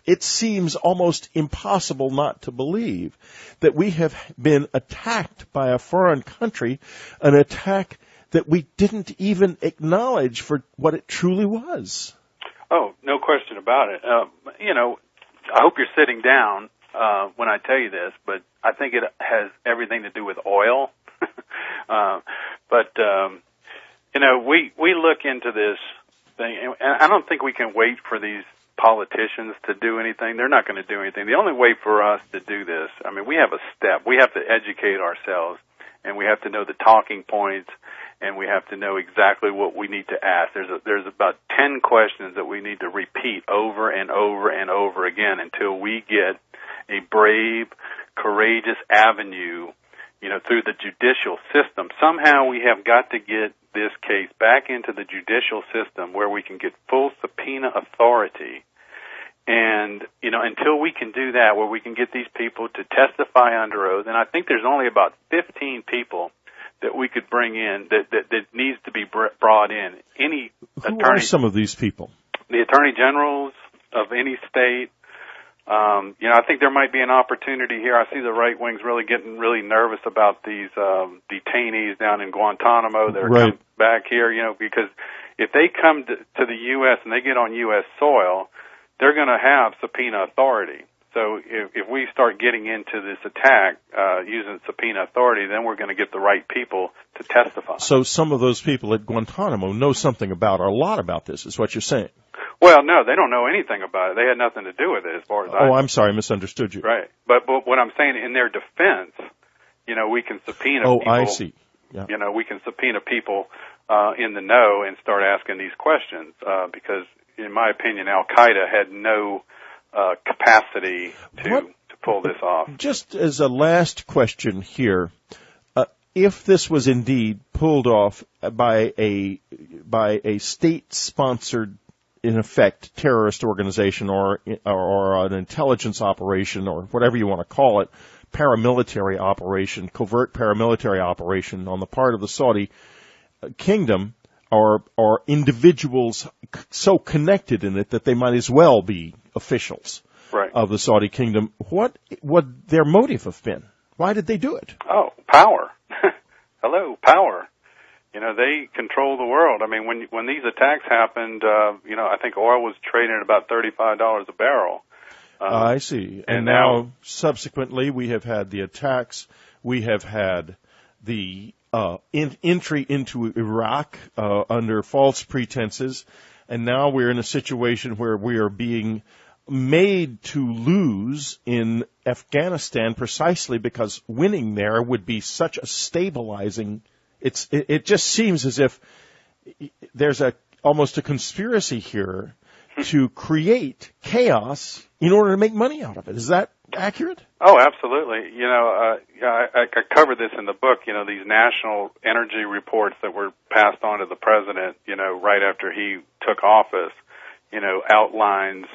It seems almost impossible not to believe that we have been attacked by a foreign country, an attack that we didn't even acknowledge for what it truly was. Oh, no question about it. I hope you're sitting down when I tell you this, but I think it has everything to do with oil. We look into this thing, and I don't think we can wait for these politicians to do anything. They're not going to do anything. The only way for us to do this, we have a step. We have to educate ourselves, and we have to know the talking points, and we have to know exactly what we need to ask. There's about 10 questions that we need to repeat over and over and over again until we get a brave, courageous avenue, through the judicial system. Somehow we have got to get this case back into the judicial system where we can get full subpoena authority. And, until we can do that, where we can get these people to testify under oath, and I think there's only about 15 people that we could bring in that needs to be brought in. Who are some of these people? The attorney generals of any state. I think there might be an opportunity here. I see the right wing's getting really nervous about these detainees down in Guantanamo that are coming back here, because if they come to the U.S. and they get on U.S. soil, they're going to have subpoena authority. So if we start getting into this attack using subpoena authority, then we're going to get the right people to testify. So some of those people at Guantanamo know something a lot about this, is what you're saying. Well, no, they don't know anything about it. They had nothing to do with it as far as I know. I'm sorry, I misunderstood you. Right. But what I'm saying, in their defense, we can subpoena people. Oh, I see. Yeah. We can subpoena people in the know and start asking these questions because, in my opinion, Al-Qaeda had no capacity to pull this off. Just as a last question here, if this was indeed pulled off by a state-sponsored, in effect, terrorist organization or an intelligence operation or whatever you want to call it, paramilitary operation, covert paramilitary operation on the part of the Saudi kingdom, or individuals so connected in it that they might as well be officials of the Saudi kingdom, what would their motive have been? Why did they do it? Oh, power. Hello, power. They control the world. When these attacks happened, I think oil was trading at about $35 a barrel. I see. And now, subsequently, we have had the attacks. We have had the entry into Iraq under false pretenses. And now we're in a situation where we are being made to lose in Afghanistan precisely because winning there would be such a stabilizing. It just seems as if there's almost a conspiracy here to create chaos in order to make money out of it. Is that accurate? Oh, absolutely. I covered this in the book. These national energy reports that were passed on to the president, right after he took office, outlines,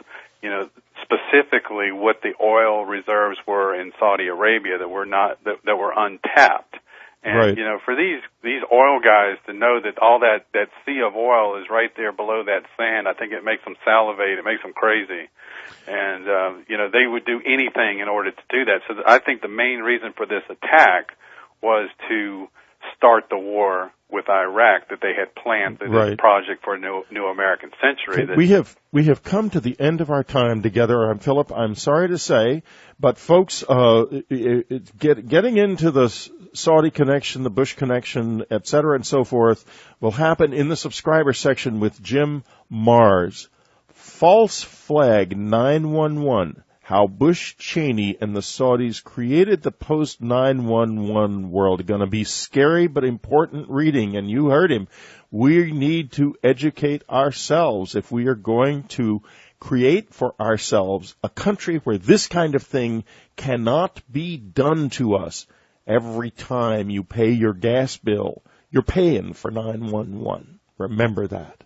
specifically what the oil reserves were in Saudi Arabia that were untapped. And, for these oil guys to know that all that sea of oil is right there below that sand, I think it makes them salivate. It makes them crazy. And, they would do anything in order to do that. So I think the main reason for this attack was to start the war with Iraq that they had planned through this project for a new American century. We have come to the end of our time together. Philip, I'm sorry to say, but folks, getting into the Saudi connection, the Bush connection, et cetera, and so forth, will happen in the subscriber section with Jim Mars. False Flag 911. How Bush, Cheney, and the Saudis created the post-911 world. Going to be scary but important reading, and you heard him. We need to educate ourselves if we are going to create for ourselves a country where this kind of thing cannot be done to us. Every time you pay your gas bill, you're paying for 911. Remember that.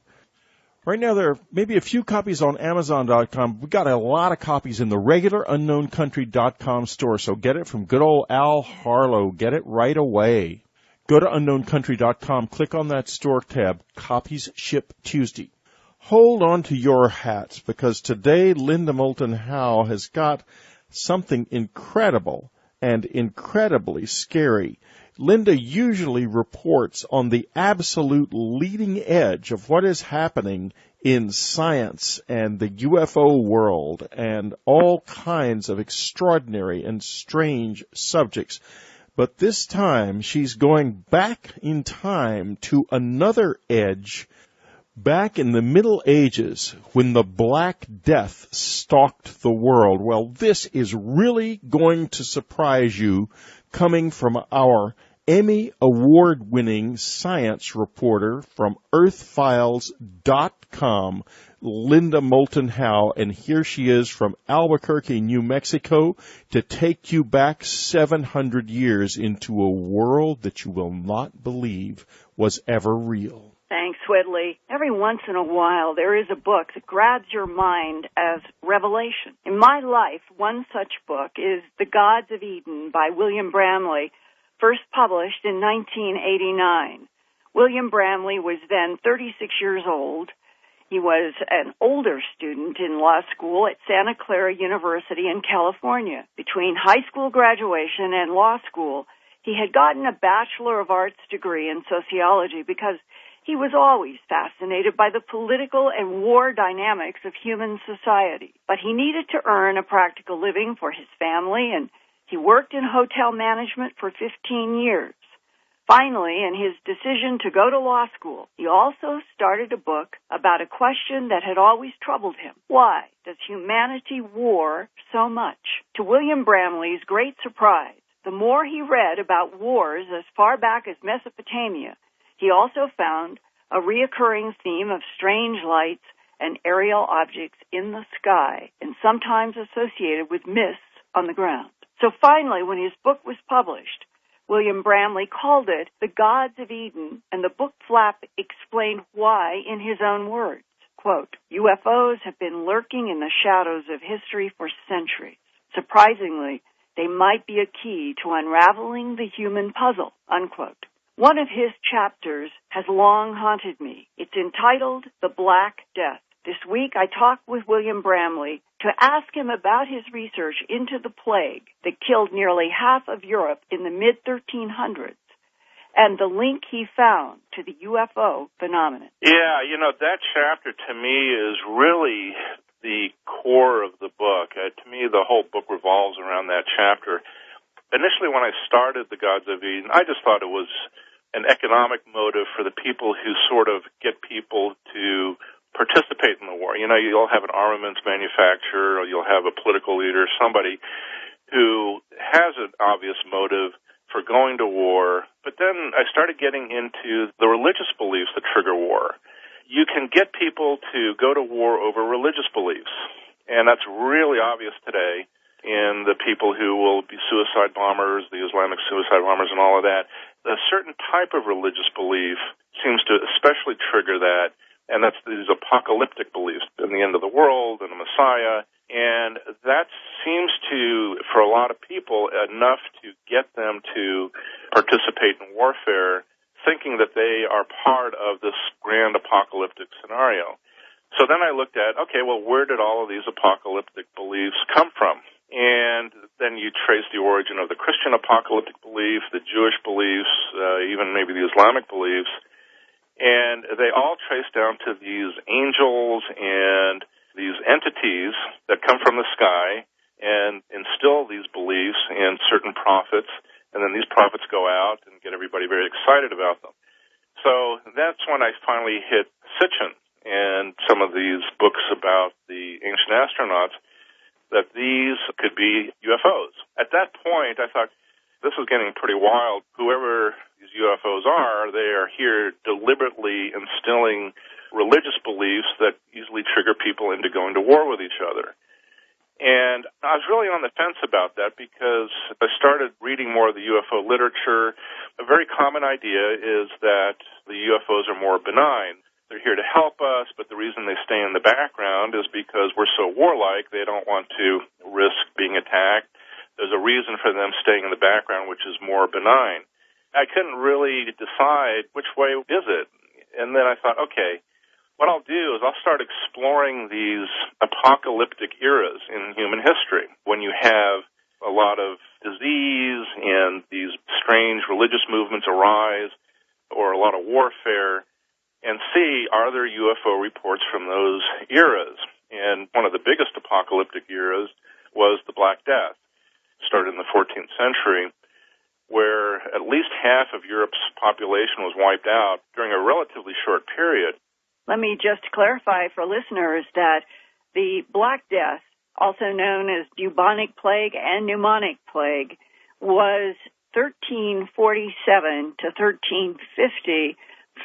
Right now, there are maybe a few copies on Amazon.com. We got a lot of copies in the regular UnknownCountry.com store, so get it from good old Al Harlow. Get it right away. Go to UnknownCountry.com, click on that store tab. Copies ship Tuesday. Hold on to your hats, because today Linda Moulton Howe has got something incredible and incredibly scary. Linda usually reports on the absolute leading edge of what is happening in science and the UFO world and all kinds of extraordinary and strange subjects. But this time she's going back in time to another edge, back in the Middle Ages when the Black Death stalked the world. Well, this is really going to surprise you, coming from our Emmy Award-winning science reporter from EarthFiles.com, Linda Moulton Howe, and here she is from Albuquerque, New Mexico, to take you back 700 years into a world that you will not believe was ever real. Thanks, Whitley. Every once in a while, there is a book that grabs your mind as revelation. In my life, one such book is The Gods of Eden by William Bramley, first published in 1989. William Bramley was then 36 years old. He was an older student in law school at Santa Clara University in California. Between high school graduation and law school, he had gotten a Bachelor of Arts degree in sociology because he was always fascinated by the political and war dynamics of human society. But he needed to earn a practical living for his family, and he worked in hotel management for 15 years. Finally, in his decision to go to law school, he also started a book about a question that had always troubled him. Why does humanity war so much? To William Bramley's great surprise, the more he read about wars as far back as Mesopotamia, he also found a reoccurring theme of strange lights and aerial objects in the sky, and sometimes associated with mists on the ground. So finally, when his book was published, William Bramley called it The Gods of Eden, and the book flap explained why in his own words. Quote, UFOs have been lurking in the shadows of history for centuries. Surprisingly, they might be a key to unraveling the human puzzle, unquote. One of his chapters has long haunted me. It's entitled The Black Death. This week, I talked with William Bramley to ask him about his research into the plague that killed nearly half of Europe in the mid-1300s and the link he found to the UFO phenomenon. Yeah, that chapter to me is really the core of the book. To me, the whole book revolves around that chapter. Initially, when I started The Gods of Eden, I just thought it was an economic motive for the people who sort of get people to participate in the war. You'll have an armaments manufacturer, or you'll have a political leader, somebody who has an obvious motive for going to war. But then I started getting into the religious beliefs that trigger war. You can get people to go to war over religious beliefs, and that's really obvious today in the people who will be suicide bombers, the Islamic suicide bombers and all of that. A certain type of religious belief seems to especially trigger that, and that's these apocalyptic beliefs in the end of the world and a Messiah. And that seems to, for a lot of people, enough to get them to participate in warfare, thinking that they are part of this grand apocalyptic scenario. So then I looked at, okay, well, where did all of these apocalyptic beliefs come from? And then you trace the origin of the Christian apocalyptic belief, the Jewish beliefs, even maybe the Islamic beliefs. And they all trace down to these angels and these entities that come from the sky and instill these beliefs in certain prophets, and then these prophets go out and get everybody very excited about them. So that's when I finally hit Sitchin and some of these books about the ancient astronauts, that these could be UFOs. At that point, I thought, this is getting pretty wild. Whoever these UFOs are, they are here deliberately instilling religious beliefs that easily trigger people into going to war with each other. And I was really on the fence about that because I started reading more of the UFO literature. A very common idea is that the UFOs are more benign. they're here to help us, but the reason they stay in the background is because we're so warlike, they don't want to risk being attacked. There's a reason for them staying in the background, which is more benign. I couldn't really decide which way is it. And then I thought, okay, what I'll do is I'll start exploring these apocalyptic eras in human history when you have a lot of disease and these strange religious movements arise or a lot of warfare, and see, are there UFO reports from those eras? And one of the biggest apocalyptic eras was the Black Death. It started in the 14th century, where at least half of Europe's population was wiped out during a relatively short period. Let me just clarify for listeners that the Black Death, also known as bubonic plague and pneumonic plague, was 1347 to 1350,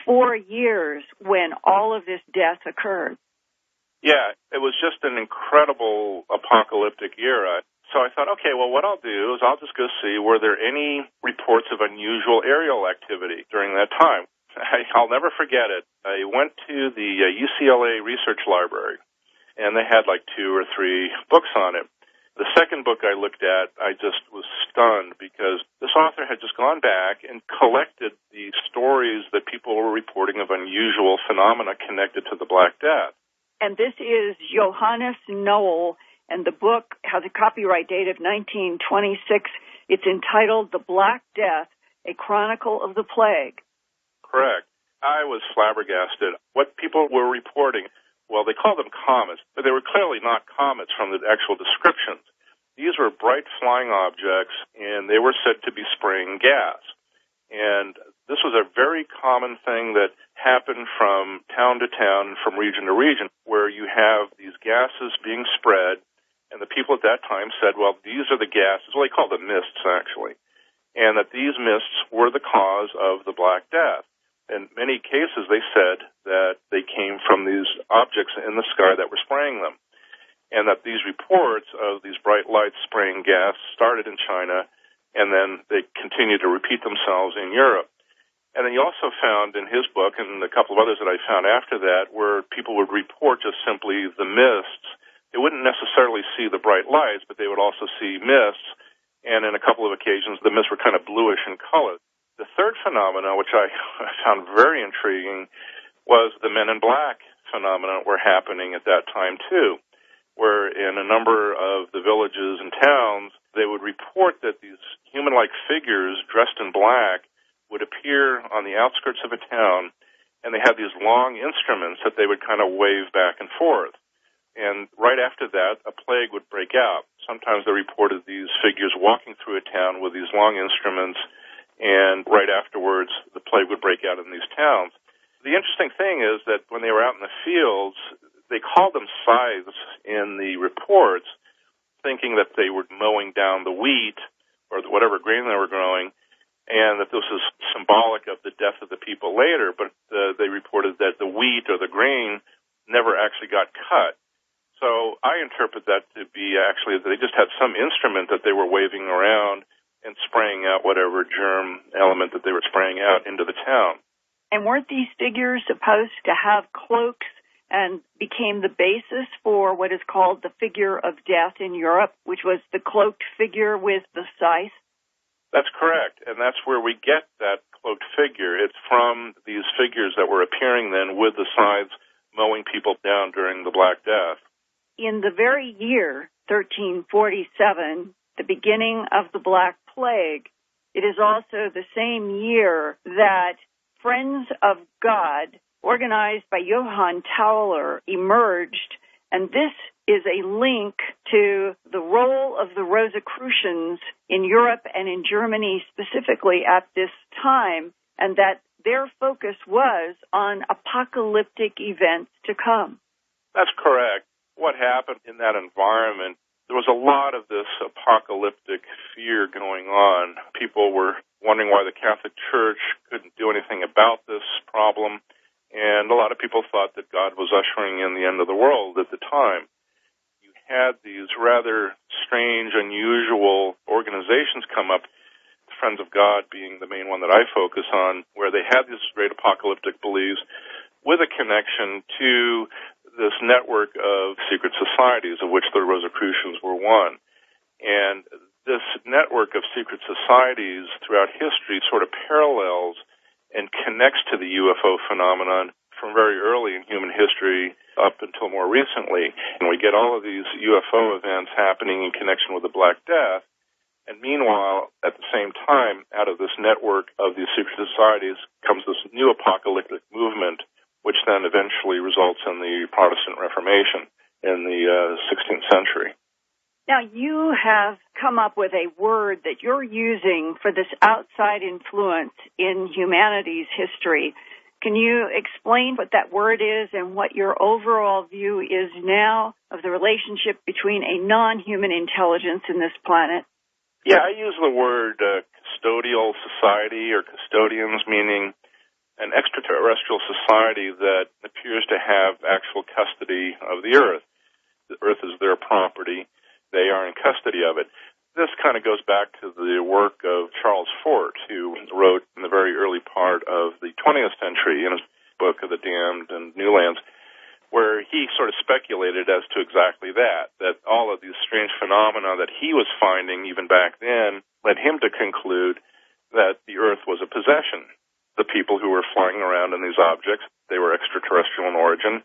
4 years when all of this death occurred. Yeah, it was just an incredible apocalyptic era. So I thought, okay, well, what I'll do is I'll just go see, were there any reports of unusual aerial activity during that time? I'll never forget it. I went to the UCLA Research Library, and they had like 2 or 3 books on it. The second book I looked at, I just was stunned because this author had just gone back and collected the stories that people were reporting of unusual phenomena connected to the Black Death. And this is Johannes Knoll, and the book has a copyright date of 1926. It's entitled The Black Death, A Chronicle of the Plague. Correct. I was flabbergasted. What people were reporting, well, they called them comets, but they were clearly not comets from the actual descriptions. These were bright flying objects, and they were said to be spraying gas. And this was a very common thing that happened from town to town, from region to region, where you have these gases being spread, and the people at that time said, well, these are the gases, well, they called them mists, actually, and that these mists were the cause of the Black Death. In many cases, they said that they came from these objects in the sky that were spraying them, and that these reports of these bright lights spraying gas started in China, and then they continued to repeat themselves in Europe. And then you also found in his book, and a couple of others that I found after that, where people would report just simply the mists. They wouldn't necessarily see the bright lights, but they would also see mists, and in a couple of occasions, the mists were kind of bluish in color. The third phenomenon, which I found very intriguing, was the Men in Black phenomena were happening at that time, too, where in a number of the villages and towns, they would report that these human-like figures dressed in black would appear on the outskirts of a town, and they had these long instruments that they would kind of wave back and forth. And right after that, a plague would break out. Sometimes they reported these figures walking through a town with these long instruments, and right afterwards, the plague would break out in these towns. The interesting thing is that when they were out in the fields, they called them scythes in the reports, thinking that they were mowing down the wheat or whatever grain they were growing, and that this was symbolic of the death of the people later, but they reported that the wheat or the grain never actually got cut. So I interpret that to be actually that they just had some instrument that they were waving around and spraying out whatever germ element that they were spraying out into the town. And weren't these figures supposed to have cloaks and became the basis for what is called the figure of death in Europe, which was the cloaked figure with the scythe? That's correct, and that's where we get that cloaked figure. It's from these figures that were appearing then with the scythes mowing people down during the Black Death. In the very year 1347, the beginning of the Black Plague, it is also the same year that Friends of God, organized by Johann Tauler, emerged, and this is a link to the role of the Rosicrucians in Europe and in Germany specifically at this time, and that their focus was on apocalyptic events to come. That's correct. What happened in that environment, there was a lot of this apocalyptic fear going on. People were wondering why the Catholic Church couldn't do anything about this problem, and a lot of people thought that God was ushering in the end of the world at the time. You had these rather strange, unusual organizations come up, Friends of God being the main one that I focus on, where they had these great apocalyptic beliefs, with a connection to this network of secret societies, of which the Rosicrucians were one. And this network of secret societies throughout history sort of parallels and connects to the UFO phenomenon from very early in human history up until more recently. And we get all of these UFO events happening in connection with the Black Death. And meanwhile, at the same time, out of this network of these secret societies comes this new apocalyptic movement, which then eventually results in the Protestant Reformation in the 16th century. Now, you have come up with a word that you're using for this outside influence in humanity's history. Can you explain what that word is and what your overall view is now of the relationship between a non-human intelligence in this planet? Yeah, I use the word custodial society or custodians, meaning an extraterrestrial society that appears to have actual custody of the Earth. The Earth is their property. They are in custody of it. This kind of goes back to the work of Charles Fort, who wrote in the very early part of the 20th century in his book of the Damned and New Lands, where he sort of speculated as to exactly that all of these strange phenomena that he was finding even back then led him to conclude that the Earth was a possession. The people who were flying around in these objects, they were extraterrestrial in origin,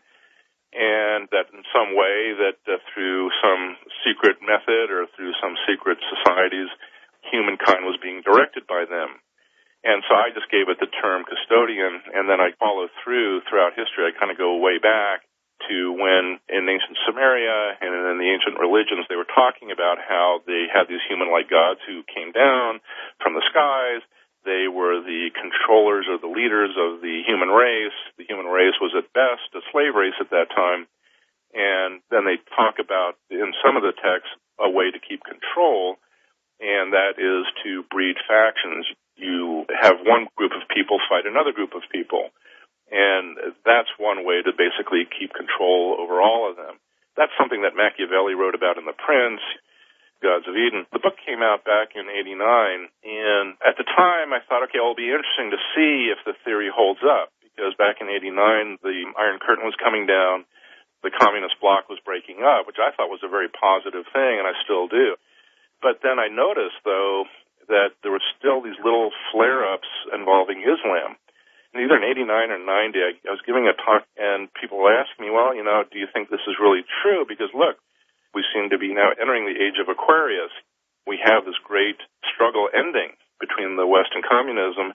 and that in some way that through some secret method or through some secret societies, humankind was being directed by them. And so I just gave it the term custodian, and then I follow throughout history. I kind of go way back to when in ancient Sumeria and in the ancient religions they were talking about how they had these human-like gods who came down from the skies. They were the controllers or the leaders of the human race. The human race was at best a slave race at that time. And then they talk about, in some of the texts, a way to keep control, and that is to breed factions. You have one group of people fight another group of people, and that's one way to basically keep control over all of them. That's something that Machiavelli wrote about in The Prince, Gods of Eden. The book came out back in 89, and at the time I thought, okay, it'll be interesting to see if the theory holds up, because back in 89 the Iron Curtain was coming down, the communist bloc was breaking up, which I thought was a very positive thing, and I still do. But then I noticed, though, that there were still these little flare-ups involving Islam. And either in 89 or 90, I was giving a talk, and people were asking me, well, do you think this is really true? Because, look, we seem to be now entering the age of Aquarius. We have this great struggle ending between the West and communism.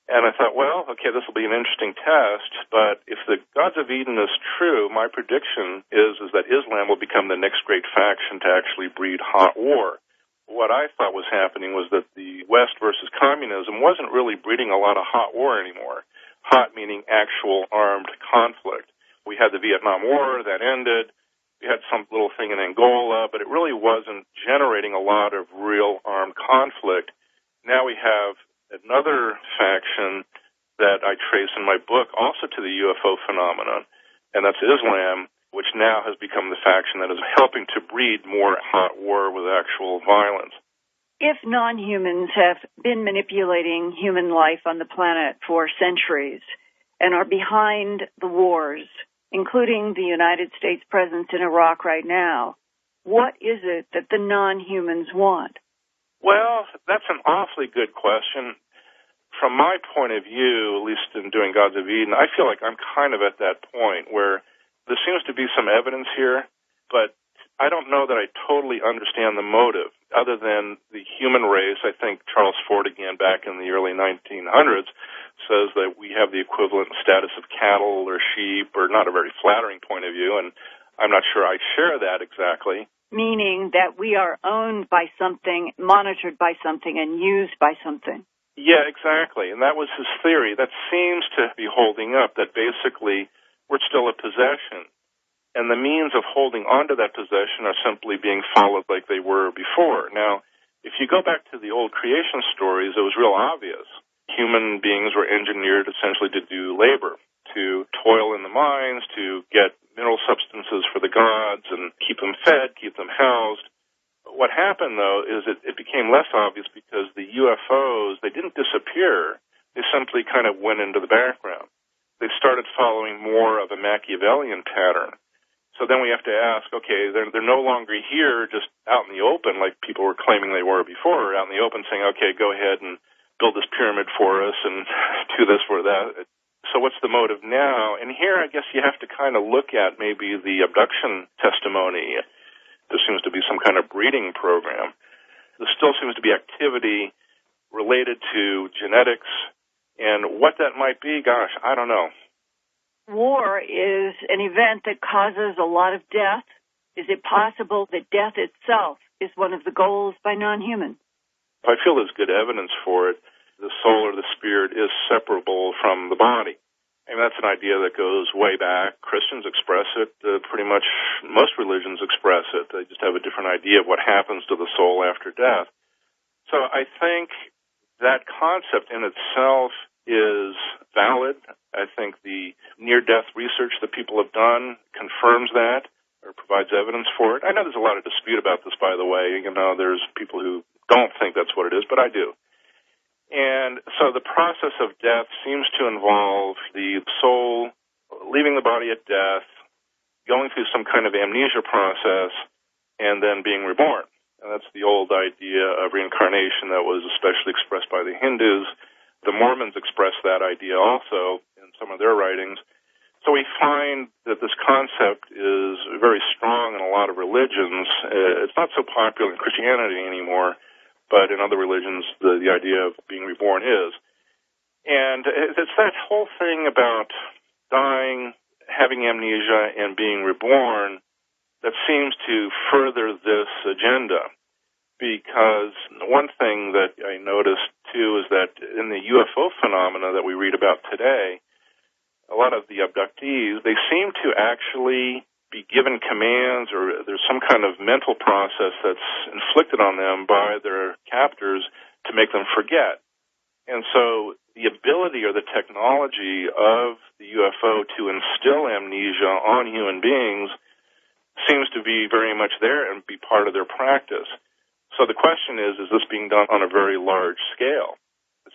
And I thought, well, okay, this will be an interesting test, but if the Gods of Eden is true, my prediction is that Islam will become the next great faction to actually breed hot war. What I thought was happening was that the West versus communism wasn't really breeding a lot of hot war anymore. Hot meaning actual armed conflict. We had the Vietnam War, that ended. We had some little thing in Angola, but it really wasn't generating a lot of real armed conflict. Now we have another faction that I trace in my book also to the UFO phenomenon, and that's Islam, which now has become the faction that is helping to breed more hot war with actual violence. If non-humans have been manipulating human life on the planet for centuries and are behind the wars, including the United States presence in Iraq right now, what is it that the non-humans want? Well, that's an awfully good question. From my point of view, at least in doing Gods of Eden, I feel like I'm kind of at that point where there seems to be some evidence here, but I don't know that I totally understand the motive. Other than the human race, I think Charles Fort, again, back in the early 1900s, says that we have the equivalent status of cattle or sheep, or not a very flattering point of view, and I'm not sure I share that exactly. Meaning that we are owned by something, monitored by something, and used by something. Yeah, exactly, and that was his theory. That seems to be holding up, that basically we're still a possession, and the means of holding on to that possession are simply being followed like they were before. Now, if you go back to the old creation stories, it was real obvious. Human beings were engineered essentially to do labor, to toil in the mines, to get mineral substances for the gods and keep them fed, keep them housed. What happened, though, is it became less obvious because the UFOs, they didn't disappear. They simply kind of went into the background. they started following more of a Machiavellian pattern. So then we have to ask, okay, they're no longer here just out in the open like people were claiming they were before, out in the open saying, okay, go ahead and build this pyramid for us and do this for that. So what's the motive now? And here I guess you have to kind of look at maybe the abduction testimony. There seems to be some kind of breeding program. There still seems to be activity related to genetics, and what that might be, gosh, I don't know. War is an event that causes a lot of death. Is it possible that death itself is one of the goals by non-humans? I feel there's good evidence for it. The soul or the spirit is separable from the body. I mean, that's an idea that goes way back. Christians express it. Pretty much most religions express it. They just have a different idea of what happens to the soul after death. So I think that concept in itself is valid. I think the near-death research that people have done confirms that or provides evidence for it. I know there's a lot of dispute about this, by the way. You know, there's people who don't think that's what it is, but I do. And so the process of death seems to involve the soul leaving the body at death, going through some kind of amnesia process, and then being reborn. And that's the old idea of reincarnation that was especially expressed by the Hindus. The Mormons express that idea also in some of their writings. So we find that this concept is very strong in a lot of religions. It's not so popular in Christianity anymore, but in other religions, the idea of being reborn is. And it's that whole thing about dying, having amnesia, and being reborn that seems to further this agenda. Because one thing that I noticed, too, is that in the UFO phenomena that we read about today, a lot of the abductees, they seem to actually be given commands, or there's some kind of mental process that's inflicted on them by their captors to make them forget. And so the ability or the technology of the UFO to instill amnesia on human beings seems to be very much there and be part of their practice. So the question is this being done on a very large scale?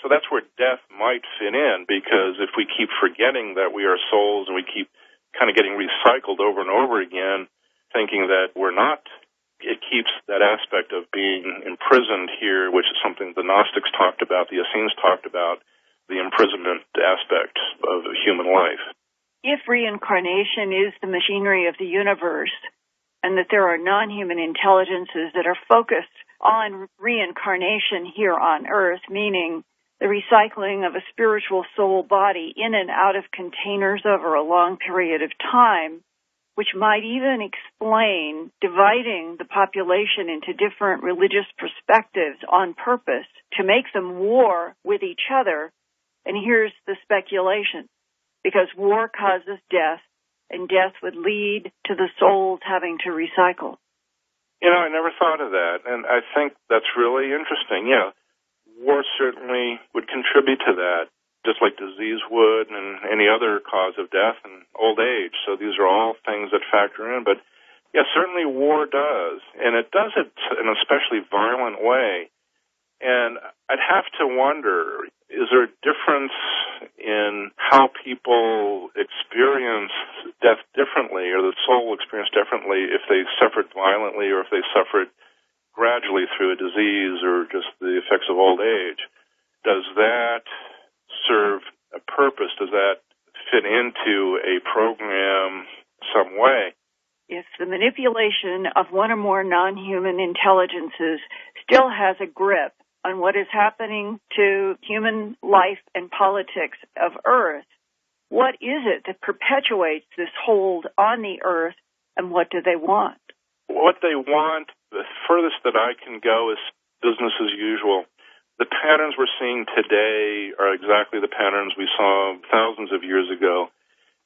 So that's where death might fit in, because if we keep forgetting that we are souls and we keep kind of getting recycled over and over again, thinking that we're not, it keeps that aspect of being imprisoned here, which is something the Gnostics talked about, the Essenes talked about, the imprisonment aspect of human life. If reincarnation is the machinery of the universe, and that there are non-human intelligences that are focused on reincarnation here on Earth, meaning the recycling of a spiritual soul body in and out of containers over a long period of time, which might even explain dividing the population into different religious perspectives on purpose to make them war with each other. And here's the speculation, because war causes death, and death would lead to the souls having to recycle. You know, I never thought of that, and I think that's really interesting. Yeah, war certainly would contribute to that, just like disease would and any other cause of death and old age. So these are all things that factor in. But, yeah, certainly war does, and it does it in an especially violent way. And I'd have to wonder, is there a difference in how people experience death differently, or the soul experience differently, if they suffered violently or if they suffered gradually through a disease or just the effects of old age? Does that serve a purpose? Does that fit into a program some way? If the manipulation of one or more non-human intelligences still has a grip on what is happening to human life and politics of Earth, what is it that perpetuates this hold on the Earth, and what do they want? What they want, the furthest that I can go, is business as usual. The patterns we're seeing today are exactly the patterns we saw thousands of years ago.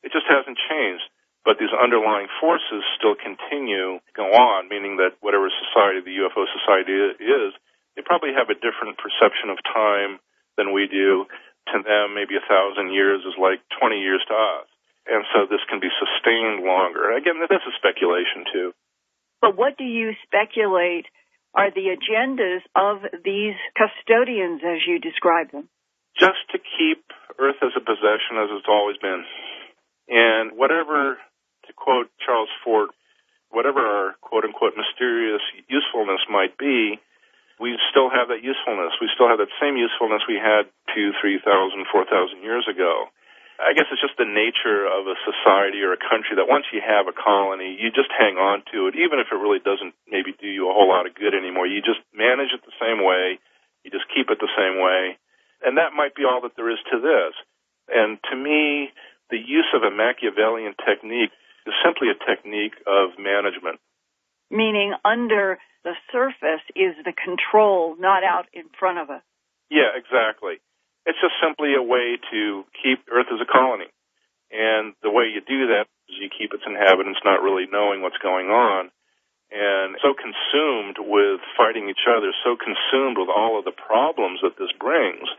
It just hasn't changed. But these underlying forces still continue to go on, meaning that whatever society the UFO society is, they probably have a different perception of time than we do. To them, maybe 1,000 years is like 20 years to us. And so this can be sustained longer. Again, that's a speculation, too. But what do you speculate are the agendas of these custodians, as you describe them? Just to keep Earth as a possession as it's always been. And whatever, to quote Charles Fort, whatever our quote-unquote mysterious usefulness might be, we still have that usefulness. We still have that same usefulness we had 2,000, 3,000, 4,000 years ago. I guess it's just the nature of a society or a country that once you have a colony, you just hang on to it, even if it really doesn't maybe do you a whole lot of good anymore. You just manage it the same way. You just keep it the same way. And that might be all that there is to this. And to me, the use of a Machiavellian technique is simply a technique of management. Meaning under the surface is the control, not out in front of us. Yeah, exactly. It's just simply a way to keep Earth as a colony. And the way you do that is you keep its inhabitants not really knowing what's going on, and so consumed with fighting each other, so consumed with all of the problems that this brings,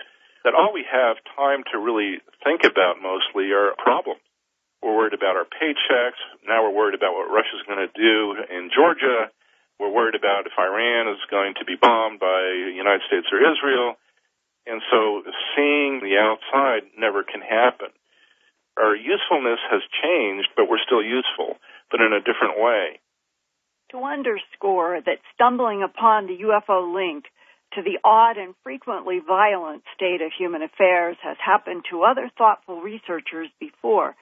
that all we have time to really think about mostly are problems. We're worried about our paychecks. Now we're worried about what Russia's going to do in Georgia. We're worried about if Iran is going to be bombed by the United States or Israel. And so seeing the outside never can happen. Our usefulness has changed, but we're still useful, but in a different way. To underscore that stumbling upon the UFO link to the odd and frequently violent state of human affairs has happened to other thoughtful researchers before,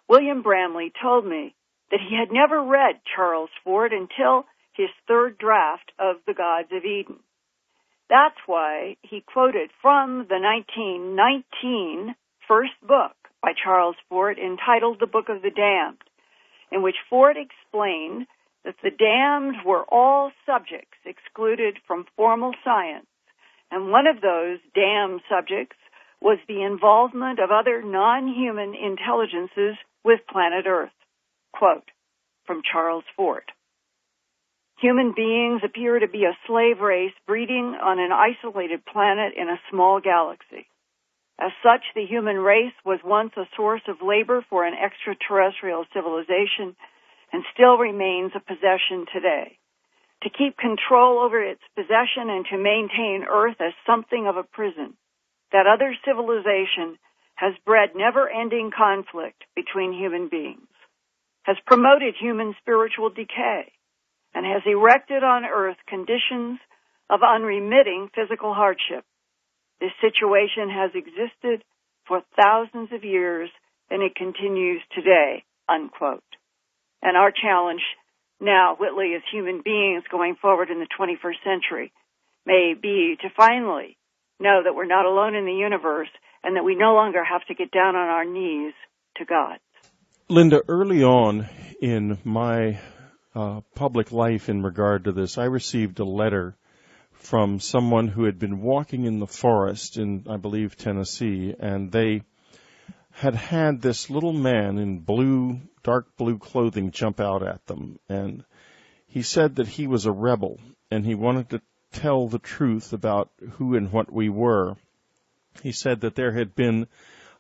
William Bramley told me that he had never read Charles Fort until his third draft of The Gods of Eden. That's why he quoted from the 1919 first book by Charles Fort entitled The Book of the Damned, in which Fort explained that the damned were all subjects excluded from formal science, and one of those damned subjects was the involvement of other non-human intelligences with planet Earth. Quote from Charles Fort. Human beings appear to be a slave race breeding on an isolated planet in a small galaxy. As such, the human race was once a source of labor for an extraterrestrial civilization and still remains a possession today. To keep control over its possession and to maintain Earth as something of a prison, that other civilization has bred never-ending conflict between human beings, has promoted human spiritual decay, and has erected on Earth conditions of unremitting physical hardship. This situation has existed for thousands of years, and it continues today, unquote. And our challenge now, Whitley, as human beings going forward in the 21st century, may be to finally know that we're not alone in the universe and that we no longer have to get down on our knees to God. Linda, early on in my public life in regard to this, I received a letter from someone who had been walking in the forest in, I believe, Tennessee, and they had this little man in dark blue clothing jump out at them, and he said that he was a rebel, and he wanted to tell the truth about who and what we were. He said that there had been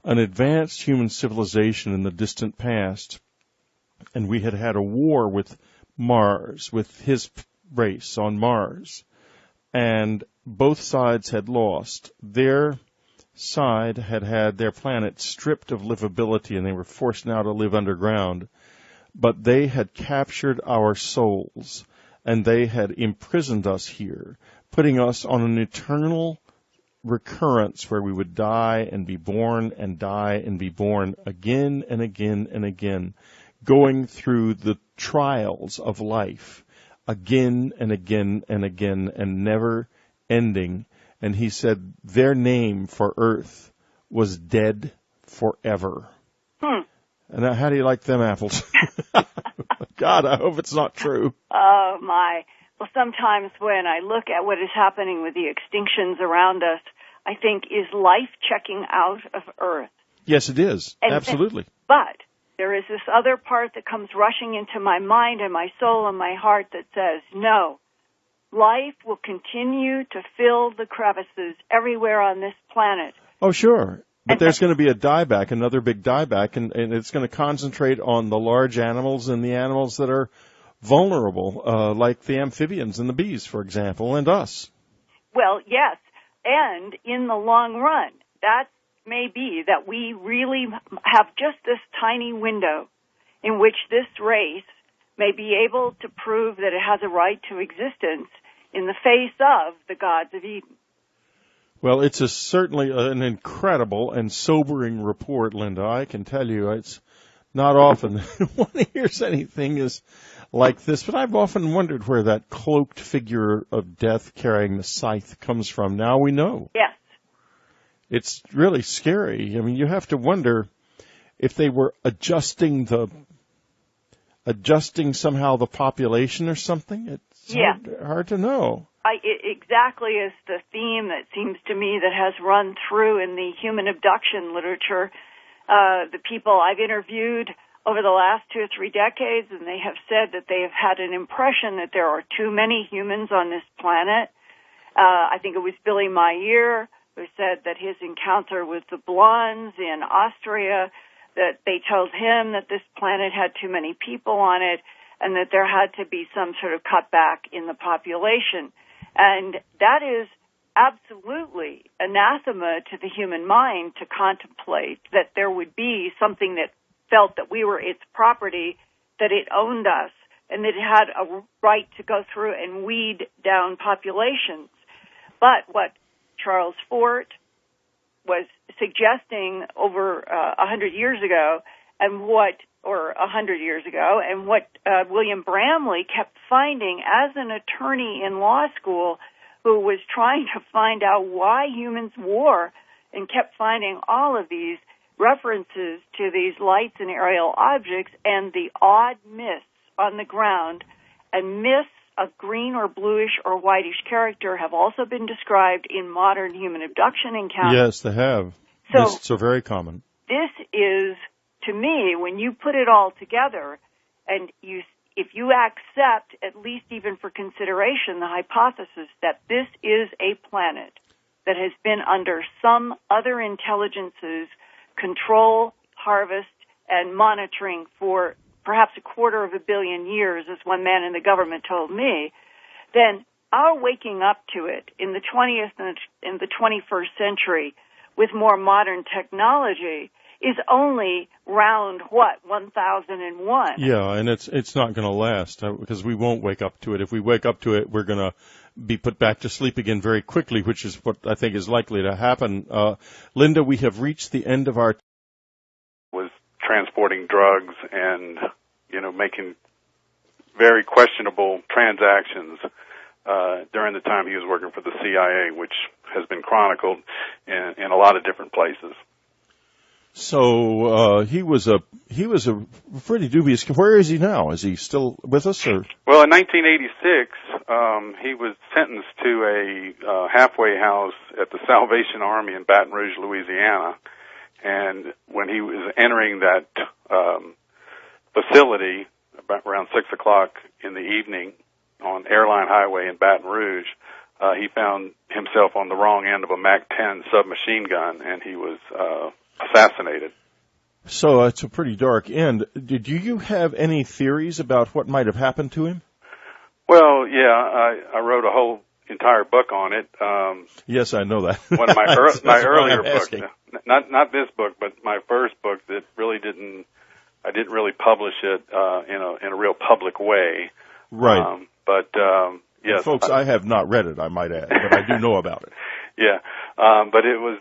an advanced human civilization in the distant past, and we had had a war with Mars, with his race on Mars, and both sides had lost. Their side had had their planet stripped of livability, and they were forced now to live underground, but they had captured our souls, and they had imprisoned us here, putting us on an eternal recurrence where we would die and be born and die and be born again and again and again, going through the trials of life again and again and again and never ending. And he said their name for Earth was dead forever. And now, how do you like them apples? God, I hope it's not true. Oh, my. Well, sometimes when I look at what is happening with the extinctions around us, I think, is life checking out of Earth? Yes, it is. Absolutely. But there is this other part that comes rushing into my mind and my soul and my heart that says, no, life will continue to fill the crevices everywhere on this planet. Oh, sure. But there's going to be a dieback, another big dieback, and it's going to concentrate on the large animals and the animals that are vulnerable, like the amphibians and the bees, for example, and us. Well, yes. And in the long run, that's may be that we really have just this tiny window in which this race may be able to prove that it has a right to existence in the face of the gods of Eden. Well, it's certainly an incredible and sobering report, Linda. I can tell you it's not often one hears anything is like this, but I've often wondered where that cloaked figure of death carrying the scythe comes from. Now we know. Yes. It's really scary. I mean, you have to wonder if they were adjusting somehow the population or something. It's hard to know. It exactly is the theme that seems to me that has run through in the human abduction literature. The people I've interviewed over the last 2 or 3 decades, and they have said that they have had an impression that there are too many humans on this planet. I think it was Billy Meyer who said that his encounter with the blondes in Austria, that they told him that this planet had too many people on it and that there had to be some sort of cutback in the population. And that is absolutely anathema to the human mind to contemplate that there would be something that felt that we were its property, that it owned us, and that it had a right to go through and weed down populations. But what Charles Fort was suggesting over 100 years ago, and what William Bramley kept finding as an attorney in law school who was trying to find out why humans war and kept finding all of these references to these lights and aerial objects and the odd mists on the ground. And mists of green or bluish or whitish character have also been described in modern human abduction encounters. Yes, they have. Mists are very common. This is, to me, when you put it all together, and if you accept, at least even for consideration, the hypothesis that this is a planet that has been under some other intelligence's control, harvest, and monitoring for perhaps 250 million years, as one man in the government told me, then our waking up to it in the 20th and in the 21st century with more modern technology is only round, 1001? Yeah, and it's not going to last because we won't wake up to it. If we wake up to it, we're going to be put back to sleep again very quickly, which is what I think is likely to happen. Linda, we have reached the end of our was transporting drugs and, making very questionable transactions during the time he was working for the CIA, which has been chronicled in a lot of different places. So he was a pretty dubious. Where is he now? Is he still with us? Or? Well, in 1986, he was sentenced to a halfway house at the Salvation Army in Baton Rouge, Louisiana. And when he was entering that facility about around 6 o'clock in the evening on Airline Highway in Baton Rouge, he found himself on the wrong end of a MAC-10 submachine gun, and he was assassinated. So it's a pretty dark end. Did you have any theories about what might have happened to him? Well, yeah, I wrote a whole entire book on it. Yes, I know that. One of my my earlier books, not this book, but my first book that I didn't really publish it in a real public way. Right. Yes, folks, I have not read it, I might add, but I do know about it. Yeah, but it was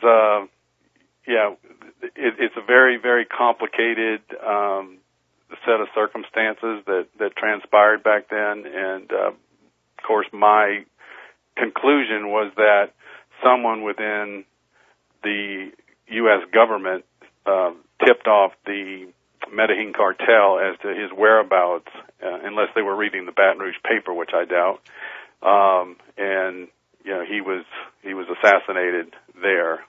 it's a very, very complicated set of circumstances that transpired back then, and of course my conclusion was that someone within the U.S. government tipped off the Medellin cartel as to his whereabouts, unless they were reading the Baton Rouge paper, which I doubt. And he was assassinated there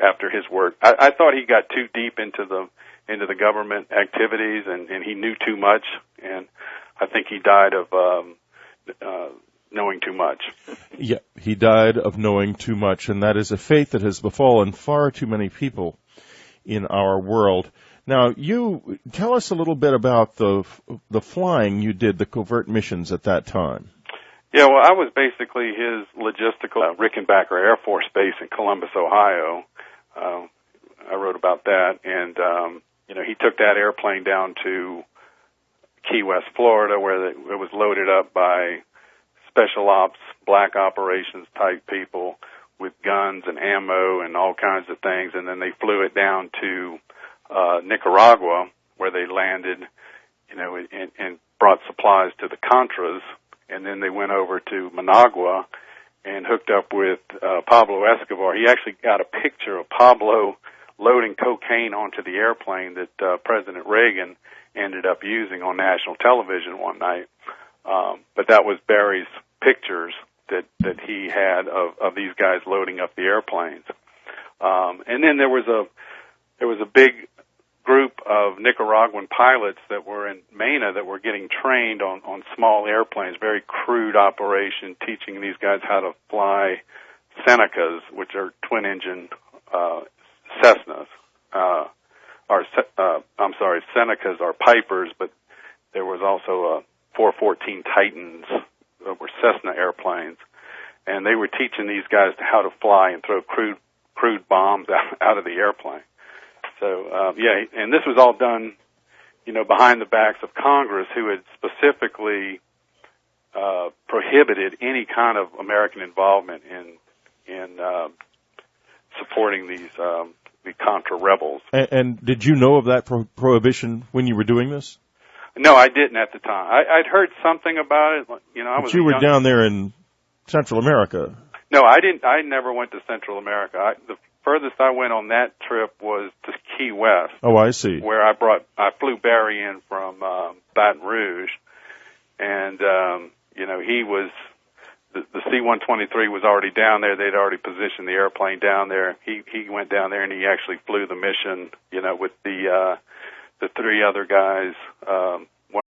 after his work. I thought he got too deep into the government activities, and he knew too much, and I think he died of knowing too much. Yeah, he died of knowing too much, and that is a fate that has befallen far too many people in our world. Now, you tell us a little bit about the flying you did, the covert missions at that time. Yeah, well, I was basically his logistical Rickenbacker Air Force Base in Columbus, Ohio. I wrote about that. And, he took that airplane down to Key West, Florida, where it was loaded up by special ops, black operations type people with guns and ammo and all kinds of things. And then they flew it down to Nicaragua, where they landed, and brought supplies to the Contras. And then they went over to Managua and hooked up with Pablo Escobar. He actually got a picture of Pablo loading cocaine onto the airplane that President Reagan ended up using on national television one night. But that was Barry's pictures that he had of these guys loading up the airplanes. And then there was a big group of Nicaraguan pilots that were in Mena that were getting trained on small airplanes, very crude operation, teaching these guys how to fly Senecas, which are twin-engine Cessnas. Senecas are Pipers, but there was also 414 Titans that were Cessna airplanes, and they were teaching these guys how to fly and throw crude bombs out of the airplane. So, and this was all done, behind the backs of Congress, who had specifically prohibited any kind of American involvement in supporting these the Contra rebels. And did you know of that prohibition when you were doing this? No, I didn't at the time. I'd heard something about it. But you were down there in Central America. No, I didn't. I never went to Central America. The furthest I went on that trip was to Key West. Oh, I see. Where I flew Barry in from Baton Rouge, and he was the C-123 was already down there. They'd already positioned the airplane down there. He went down there and he actually flew the mission, with the three other guys.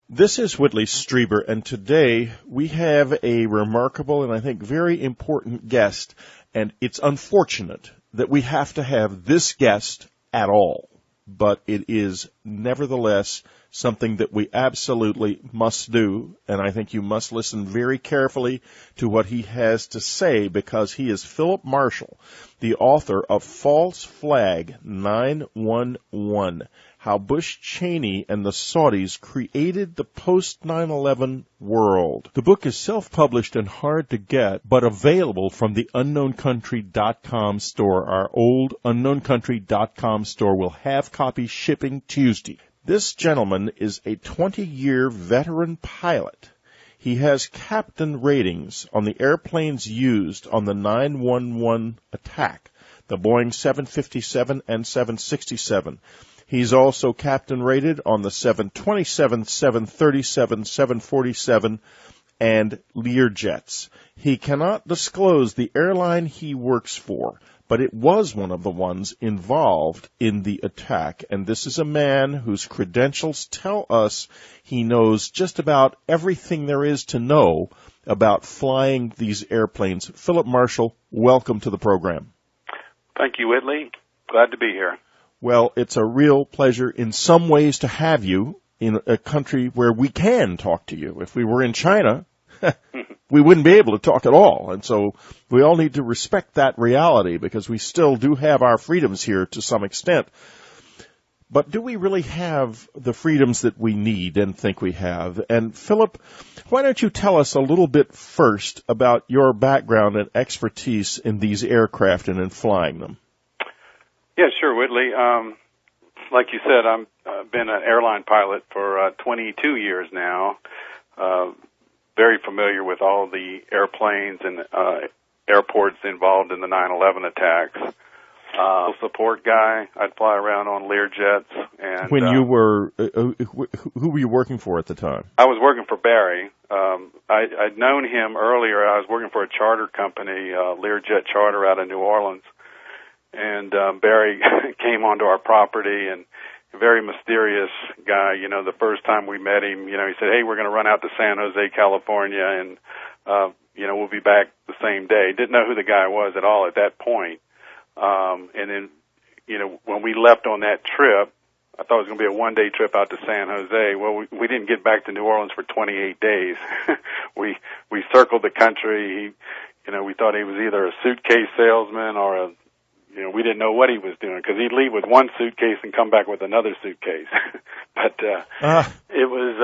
This is Whitley Strieber, and today we have a remarkable and I think very important guest, and it's unfortunate that we have to have this guest at all, but it is nevertheless something that we absolutely must do, and I think you must listen very carefully to what he has to say, because he is Phillip Marshall, the author of False Flag 911, How Bush Cheney and the Saudis Created the Post-9/11 World. The book is self-published and hard to get, but available from the UnknownCountry.com store. Our old UnknownCountry.com store will have copies shipping Tuesday. This gentleman is a 20-year veteran pilot. He has captain ratings on the airplanes used on the 9/11 attack, the Boeing 757 and 767. He's also captain rated on the 727, 737, 747, and Learjets. He cannot disclose the airline he works for, but it was one of the ones involved in the attack. And this is a man whose credentials tell us he knows just about everything there is to know about flying these airplanes. Phillip Marshall, welcome to the program. Thank you, Whitley. Glad to be here. Well, it's a real pleasure in some ways to have you in a country where we can talk to you. If we were in China, we wouldn't be able to talk at all. And so we all need to respect that reality, because we still do have our freedoms here to some extent. But do we really have the freedoms that we need and think we have? And Phillip, why don't you tell us a little bit first about your background and expertise in these aircraft and in flying them? Yeah, sure, Whitley. Like you said, I've been an airline pilot for 22 years now. Very familiar with all the airplanes and airports involved in the 9/11 attacks. Support guy. I'd fly around on Learjets. And when you were, who were you working for at the time? I was working for Barry. I'd known him earlier. I was working for a charter company, Learjet Charter, out of New Orleans. And Barry came onto our property, and a very mysterious guy. The first time we met him, he said, "Hey, we're going to run out to San Jose, California, and we'll be back the same day." Didn't know who the guy was at all at that point. And then, when we left on that trip, I thought it was going to be a one-day trip out to San Jose. Well, we didn't get back to New Orleans for 28 days. We circled the country. We thought he was either a suitcase salesman or a we didn't know what he was doing because he'd leave with one suitcase and come back with another suitcase. But it was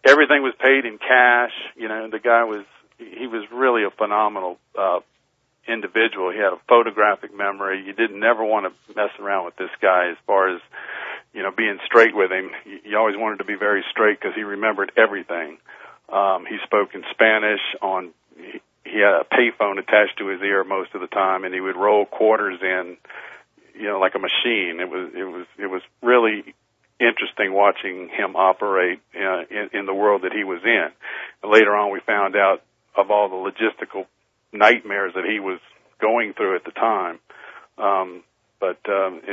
everything was paid in cash. The guy was really a phenomenal individual. He had a photographic memory. You didn't never want to mess around with this guy as far as being straight with him. You always wanted to be very straight because he remembered everything. He spoke in Spanish he had a payphone attached to his ear most of the time, and he would roll quarters in, like a machine. It was really interesting watching him operate in the world that he was in. And later on, we found out of all the logistical nightmares that he was going through at the time. And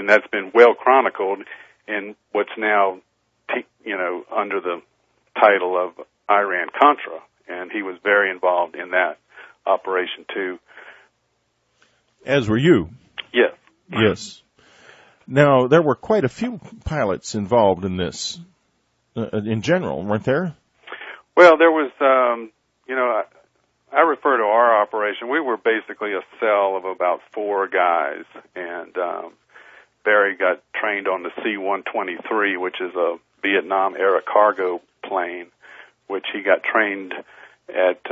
that's been well chronicled in what's now, under the title of Iran-Contra, and he was very involved in that operation too. As were you. Yes. Yes. Now, there were quite a few pilots involved in this, in general, weren't there? Well, there was, I refer to our operation. We were basically a cell of about 4 guys, and Barry got trained on the C-123, which is a Vietnam-era cargo plane, which he got trained at,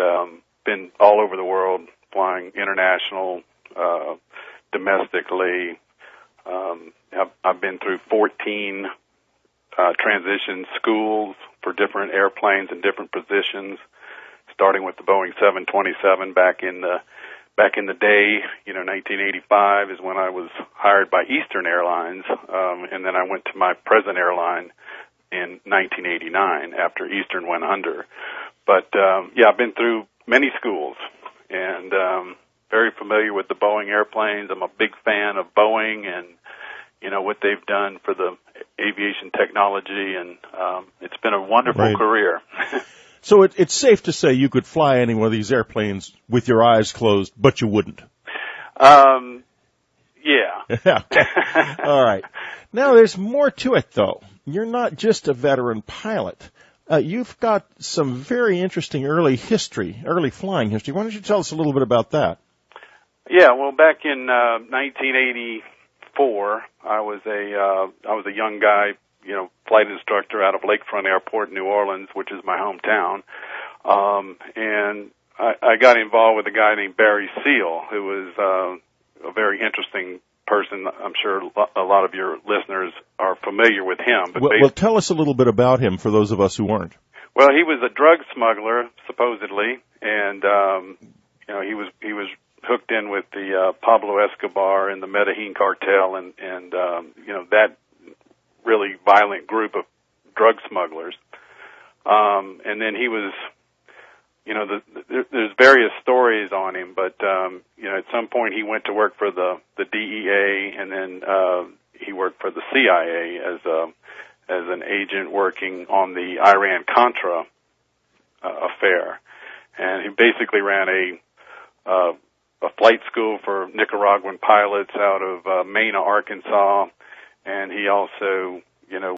been all over the world, flying international, domestically. I've been through 14 transition schools for different airplanes and different positions, starting with the Boeing 727 back in the day. 1985 is when I was hired by Eastern Airlines, and then I went to my present airline in 1989 after Eastern went under. But I've been through many schools and very familiar with the Boeing airplanes. I'm a big fan of Boeing and what they've done for the aviation technology, and it's been a wonderful career. So it's safe to say you could fly any one of these airplanes with your eyes closed, but you wouldn't. Yeah. All right. Now, there's more to it, though. You're not just a veteran pilot. You've got some very interesting early flying history. Why don't you tell us a little bit about that? Yeah, well, back in 1984, I was a young guy, flight instructor out of Lakefront Airport in New Orleans, which is my hometown. And I got involved with a guy named Barry Seal, who was a very interesting person. I'm sure a lot of your listeners are familiar with him. But well, tell us a little bit about him for those of us who aren't. Well, he was a drug smuggler, supposedly, and he was hooked in with the Pablo Escobar and the Medellin cartel, and that really violent group of drug smugglers. And then he was, there's various stories on him, but at some point he went to work for the DEA, and then he worked for the CIA as an agent working on the Iran-Contra affair. And he basically ran a flight school for Nicaraguan pilots out of Mena, Arkansas, and he also,